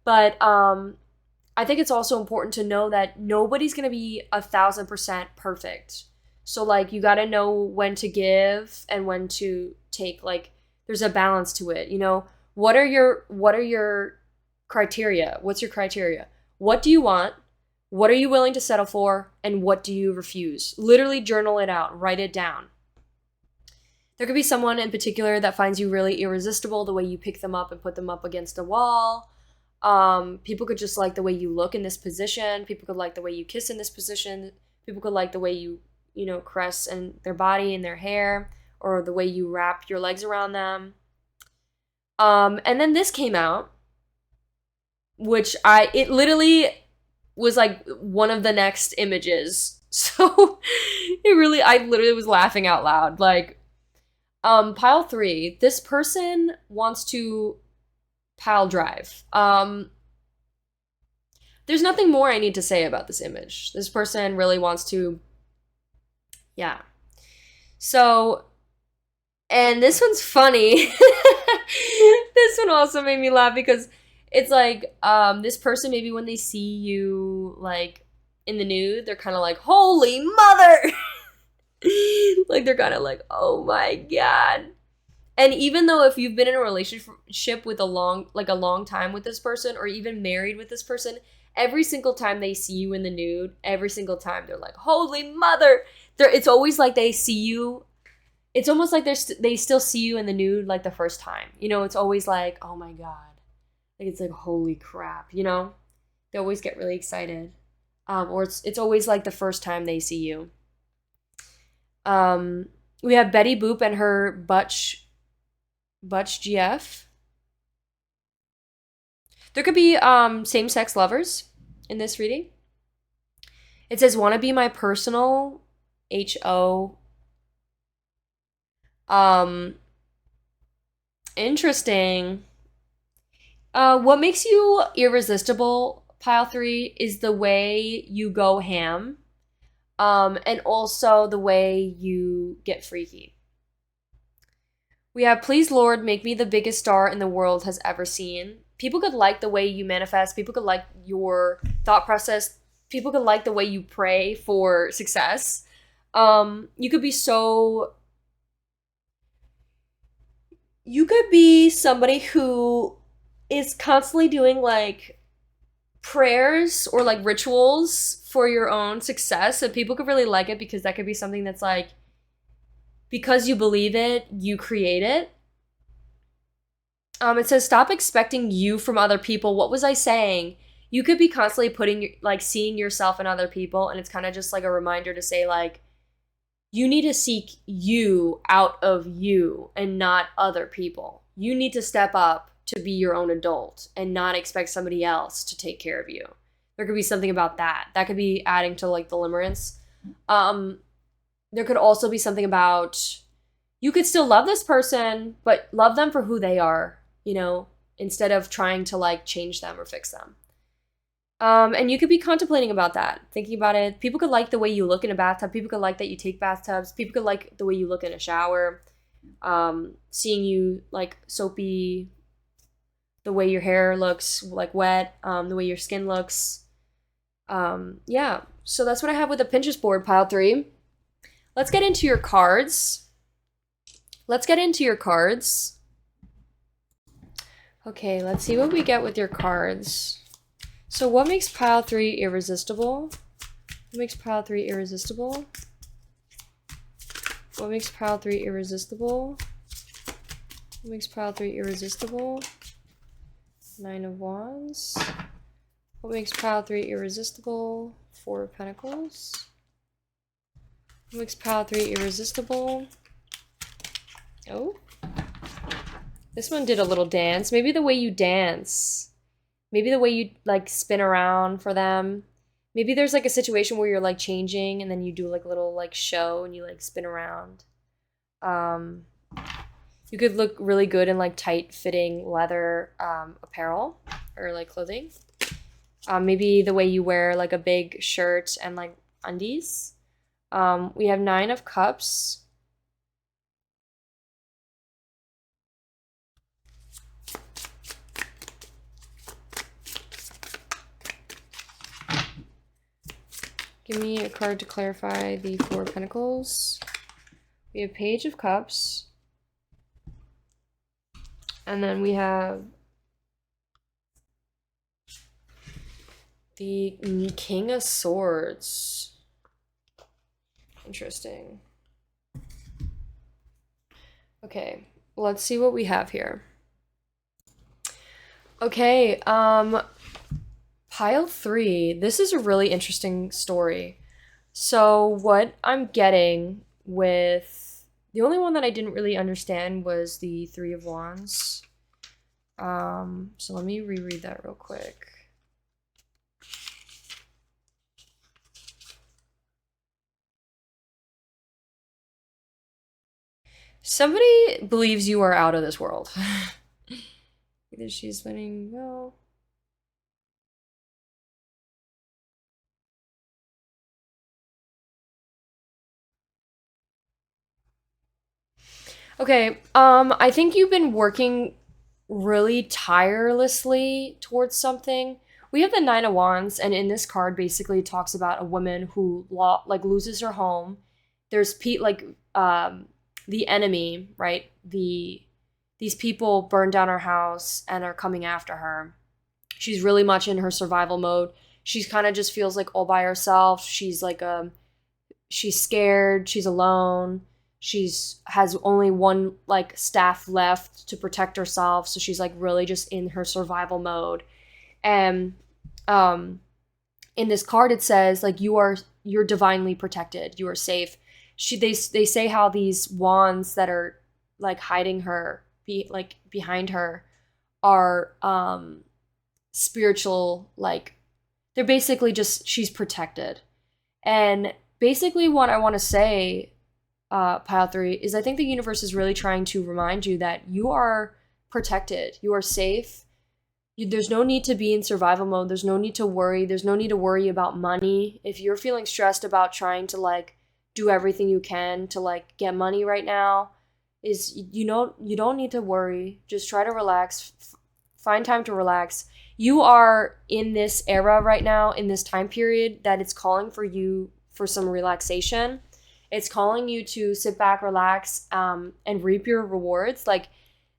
But I think it's also important to know that nobody's going to be 1,000% perfect. So like you got to know when to give and when to take. Like there's a balance to it. You know, what are your criteria? What's your criteria? What do you want? What are you willing to settle for? And what do you refuse? Literally journal it out. Write it down. There could be someone in particular that finds you really irresistible, the way you pick them up and put them up against a wall. People could just like the way you look in this position. People could like the way you kiss in this position. People could like the way you caress in their body and their hair, or the way you wrap your legs around them. And then this came out, which it literally was like one of the next images. So I literally was laughing out loud. Like, pile 3, this person wants to pile drive. There's nothing more I need to say about this image. This person really wants to, yeah. So, and this one's funny. This one also made me laugh because it's like, this person, maybe when they see you like in the nude, they're kind of like, holy mother. Like they're kind of like, oh my God. And even though if you've been in a relationship with a long time with this person, or even married with this person, every single time they see you in the nude, every single time they're like, holy mother. It's always like they see you. It's almost like they still see you in the nude like the first time. You know, it's always like, oh my God. Like it's like, holy crap, you know? They always get really excited. Or it's always like the first time they see you. We have Betty Boop and her Butch GF. There could be same-sex lovers in this reading. It says, wanna be my personal HO. Interesting. What makes you irresistible, pile 3, is the way you go ham. And also the way you get freaky. We have, please Lord, make me the biggest star in the world has ever seen. People could like the way you manifest. People could like your thought process. People could like the way you pray for success. You could be somebody who is constantly doing like prayers or like rituals for your own success, and people could really like it because that could be something that's like, because you believe it, you create it. It says, stop expecting you from other people. What was I saying? You could be constantly seeing yourself in other people, and it's kind of just like a reminder to say like, you need to seek you out of you and not other people. You need to step up to be your own adult and not expect somebody else to take care of you. There could be something about that. That could be adding to like the limerence. There could also be something about, you could still love this person, but love them for who they are, you know, instead of trying to like change them or fix them. And you could be contemplating about that, thinking about it. People could like the way you look in a bathtub. People could like that you take bathtubs. People could like the way you look in a shower. Seeing you like soapy, the way your hair looks like wet, the way your skin looks. Yeah, so that's what I have with the Pinterest board, pile 3. Let's get into your cards. Okay, let's see what we get with your cards. So what makes pile 3 irresistible? What makes pile 3 irresistible? What makes pile 3 irresistible? What makes pile 3 irresistible? 9 of Wands. What makes pile 3 irresistible? 4 of Pentacles. What makes pile 3 irresistible? Oh. This one did a little dance. Maybe the way you dance. Maybe the way you like spin around for them. Maybe there's like a situation where you're like changing and then you do like a little like show and you like spin around. You could look really good in like tight fitting leather apparel or like clothing. Maybe the way you wear like a big shirt and like undies. We have 9 of Cups. Give me a card to clarify the 4 of Pentacles. We have Page of Cups. And then we have the King of Swords. Interesting. Okay, let's see what we have here. Okay, pile 3. This is a really interesting story. So what I'm getting with the only one that I didn't really understand was the 3 of Wands. So let me reread that real quick. Somebody believes you are out of this world. Either she's letting go. Okay, I think you've been working really tirelessly towards something. We have the 9 of Wands, and in this card basically talks about a woman who loses her home. There's the enemy, right? These people burned down her house and are coming after her. She's really much in her survival mode. She's kind of just feels like all by herself. She's like she's scared, she's alone. Has only one like staff left to protect herself, so she's like really just in her survival mode. And in this card it says like you're divinely protected, you are safe. They say how these wands that are like hiding her behind her are spiritual, like they're basically just she's protected. And basically what I want to say, pile 3, is I think the universe is really trying to remind you that you are protected, you are safe. There's no need to be in survival mode. There's no need to worry. There's no need to worry about money. If you're feeling stressed about trying to like do everything you can to like get money right now, you don't need to worry. Just try to relax. Find time to relax. You are in this era right now, in this time period, that it's calling for you for some relaxation. It's calling you to sit back, relax, and reap your rewards. Like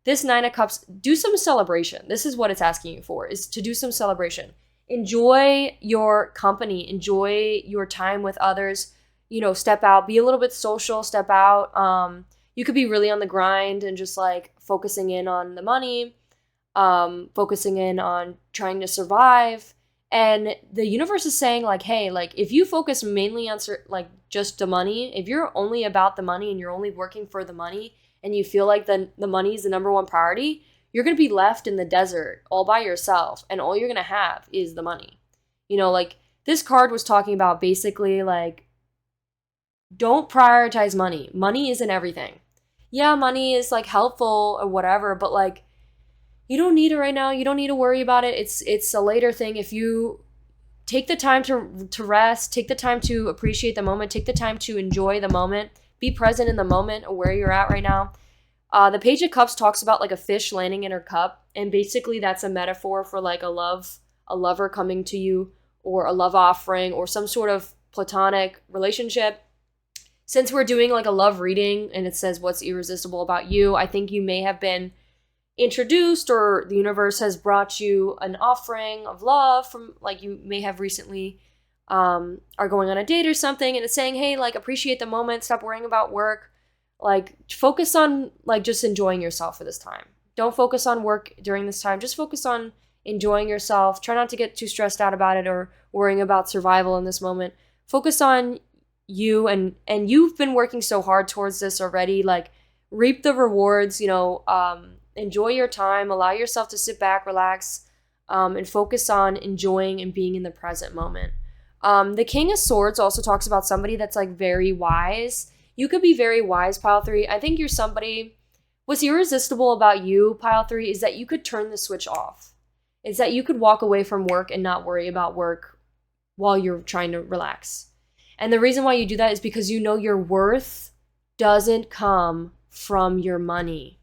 this 9 of Cups, do some celebration. This is what it's asking you for, is to do some celebration. Enjoy your company. Enjoy your time with others. Step out. Be a little bit social. Step out. You could be really on the grind and just like focusing in on the money, focusing in on trying to survive. And the universe is saying like, hey, like if you focus mainly on like just the money, if you're only about the money and you're only working for the money and you feel like the money is the number one priority, you're going to be left in the desert all by yourself. And all you're going to have is the money. Like this card was talking about basically like, don't prioritize money. Money isn't everything. Yeah, money is like helpful or whatever, but like you don't need it right now. You don't need to worry about it. It's a later thing. If you take the time to rest, take the time to appreciate the moment, take the time to enjoy the moment, be present in the moment of where you're at right now. The Page of Cups talks about like a fish landing in her cup, and basically that's a metaphor for like a lover coming to you, or a love offering, or some sort of platonic relationship. Since we're doing like a love reading and it says what's irresistible about you, I think you may have been introduced, or the universe has brought you an offering of love from like you may have recently are going on a date or something, and it's saying, hey, like appreciate the moment, stop worrying about work, like focus on like just enjoying yourself for this time. Don't focus on work during this time, just focus on enjoying yourself. Try not to get too stressed out about it or worrying about survival in this moment. Focus on you, and you've been working so hard towards this already. Like reap the rewards, enjoy your time, allow yourself to sit back, relax, and focus on enjoying and being in the present moment. The King of Swords also talks about somebody that's like very wise. You could be very wise, pile 3. I think you're somebody, what's irresistible about you, pile 3, is that you could turn the switch off. It's that you could walk away from work and not worry about work while you're trying to relax. And the reason why you do that is because you know your worth doesn't come from your money.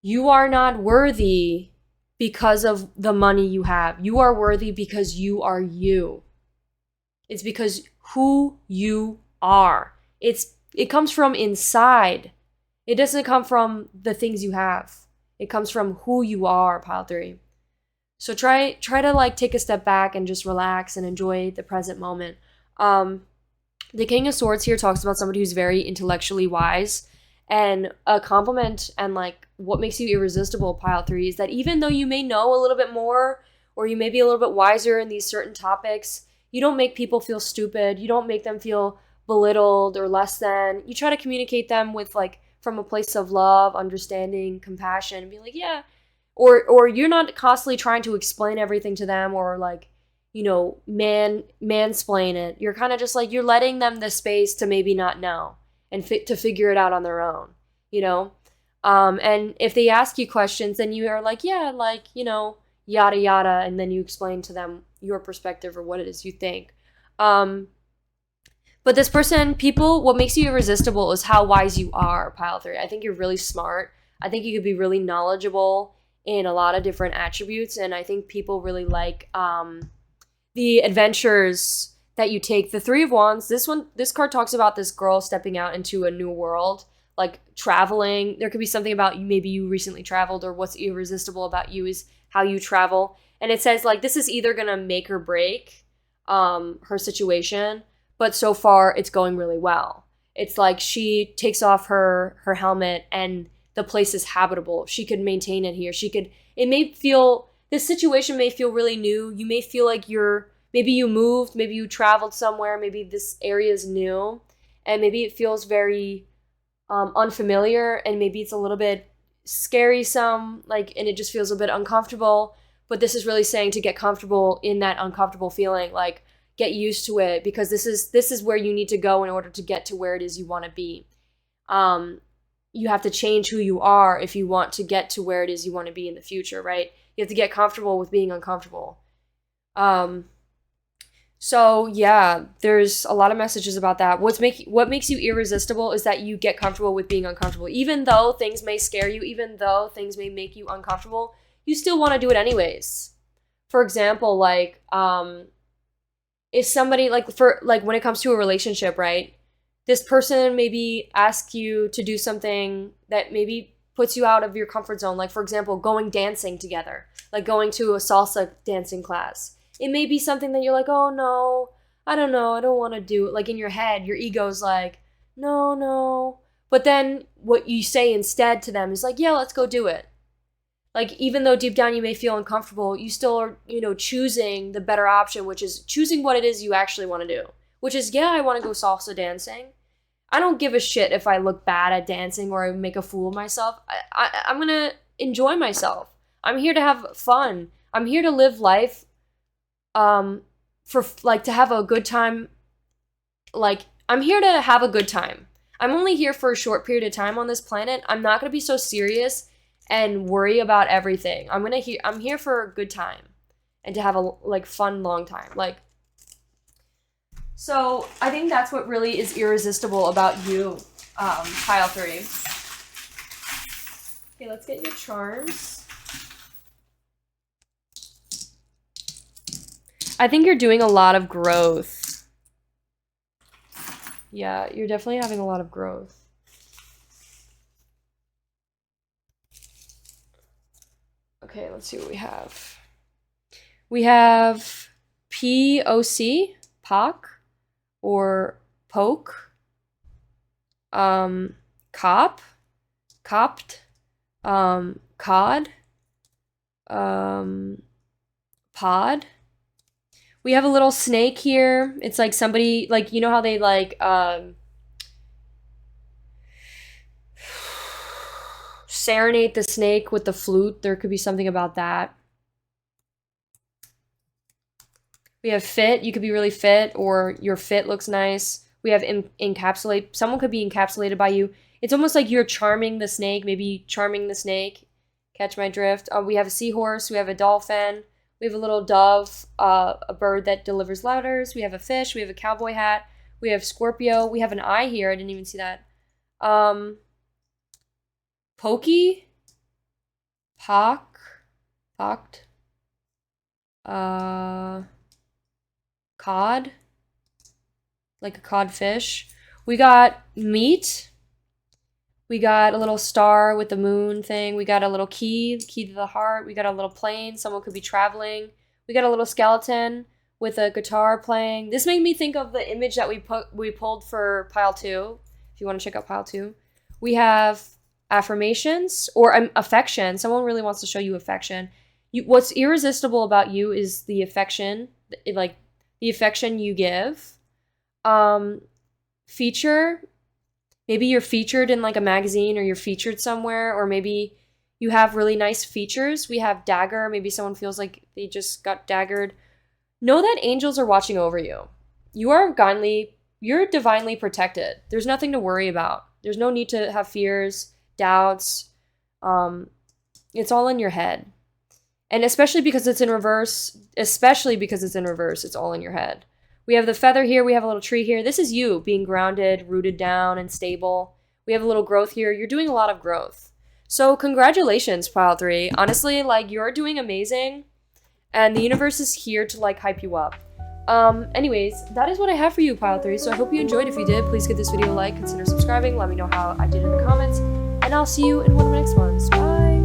You are not worthy because of the money you have. You are worthy because you are you. It's because who you are. It comes from inside. It doesn't come from the things you have. It comes from who you are, pile 3. So try to like take a step back and just relax and enjoy the present moment. The King of Swords here talks about somebody who's very intellectually wise, and a compliment and like what makes you irresistible, pile 3, is that even though you may know a little bit more or you may be a little bit wiser in these certain topics, you don't make people feel stupid. You don't make them feel belittled or less than. You try to communicate them with like from a place of love, understanding, compassion, and be like, yeah. Or you're not constantly trying to explain everything to them or like, you know, mansplain it. You're kind of just like, you're letting them the space to maybe not know and to figure it out on their own, you know? And if they ask you questions, then you are like, yeah, like, you know, yada, yada. And then you explain to them your perspective or what it is you think. But this person, what makes you irresistible is how wise you are, pile 3. I think you're really smart. I think you could be really knowledgeable in a lot of different attributes. And I think people really like the adventures that you take. The 3 of Wands, this card talks about this girl stepping out into a new world, like traveling. There could be something about you, maybe you recently traveled, or what's irresistible about you is how you travel. And it says like this is either gonna make or break her situation, but so far it's going really well. It's like she takes off her helmet and the place is habitable. She could maintain it here. This situation may feel really new. You may feel like maybe you moved, maybe you traveled somewhere, maybe this area is new, and maybe it feels very unfamiliar, and maybe it's a little bit scary and it just feels a bit uncomfortable. But this is really saying to get comfortable in that uncomfortable feeling, like get used to it, because this is where you need to go in order to get to where it is you want to be. You have to change who you are if you want to get to where it is you want to be in the future, right? You have to get comfortable with being uncomfortable. So yeah, there's a lot of messages about that. What makes you irresistible is that you get comfortable with being uncomfortable. Even though things may scare you, even though things may make you uncomfortable, you still want to do it anyways. For example, like if somebody when it comes to a relationship, right? This person maybe asks you to do something that maybe puts you out of your comfort zone. Like, for example, going dancing together, like going to a salsa dancing class. It may be something that you're like, oh no, I don't know, I don't want to do it. Like in your head, your ego's like, no. But then what you say instead to them is like, yeah, let's go do it. Like, even though deep down you may feel uncomfortable, you still are, choosing the better option, which is choosing what it is you actually want to do. Which is, yeah, I want to go salsa dancing. I don't give a shit if I look bad at dancing or I make a fool of myself. I'm going to enjoy myself. I'm here to have fun. I'm here to live life to have a good time. Like, I'm here to have a good time. I'm only here for a short period of time on this planet. I'm not going to be so serious and worry about everything. I'm here for a good time and to have a fun long time. So I think that's what really is irresistible about you, pile 3. Okay, let's get your charms. I think you're doing a lot of growth. Yeah, you're definitely having a lot of growth. Okay, let's see what we have. We have POC, POC, or poke, cop, copped, cod, pod. We have a little snake here. It's like somebody, you know how they serenade the snake with the flute. There could be something about that. We have fit. You could be really fit, or your fit looks nice. We have encapsulate. Someone could be encapsulated by you. It's almost like you're charming the snake, maybe charming the snake. Catch my drift. We have a seahorse. We have a dolphin. We have a little dove, a bird that delivers letters. We have a fish. We have a cowboy hat. We have Scorpio. We have an eye here. I didn't even see that. Pokey. Pocked. Cod. Like a codfish. We got meat. We got a little star with the moon thing. We got a little key to the heart. We got a little plane. Someone could be traveling. We got a little skeleton with a guitar playing. This made me think of the image that we pulled for pile 2. If you want to check out pile 2. We have affirmations or affection. Someone really wants to show you affection. What's irresistible about you is the affection, like the affection you give. Feature. Maybe you're featured in like a magazine or you're featured somewhere, or maybe you have really nice features. We have dagger. Maybe someone feels like they just got daggered. Know that angels are watching over you. You're divinely protected. There's nothing to worry about. There's no need to have fears, doubts. It's all in your head. And especially because it's in reverse, it's all in your head. We have the feather here. We have a little tree here. This is you being grounded, rooted down, and stable. We have a little growth here. You're doing a lot of growth. So congratulations, pile 3. Honestly, like, you're doing amazing. And the universe is here to, like, hype you up. Anyways, that is what I have for you, pile 3. So I hope you enjoyed. If you did, please give this video a like. Consider subscribing. Let me know how I did in the comments. And I'll see you in one of the next ones. Bye!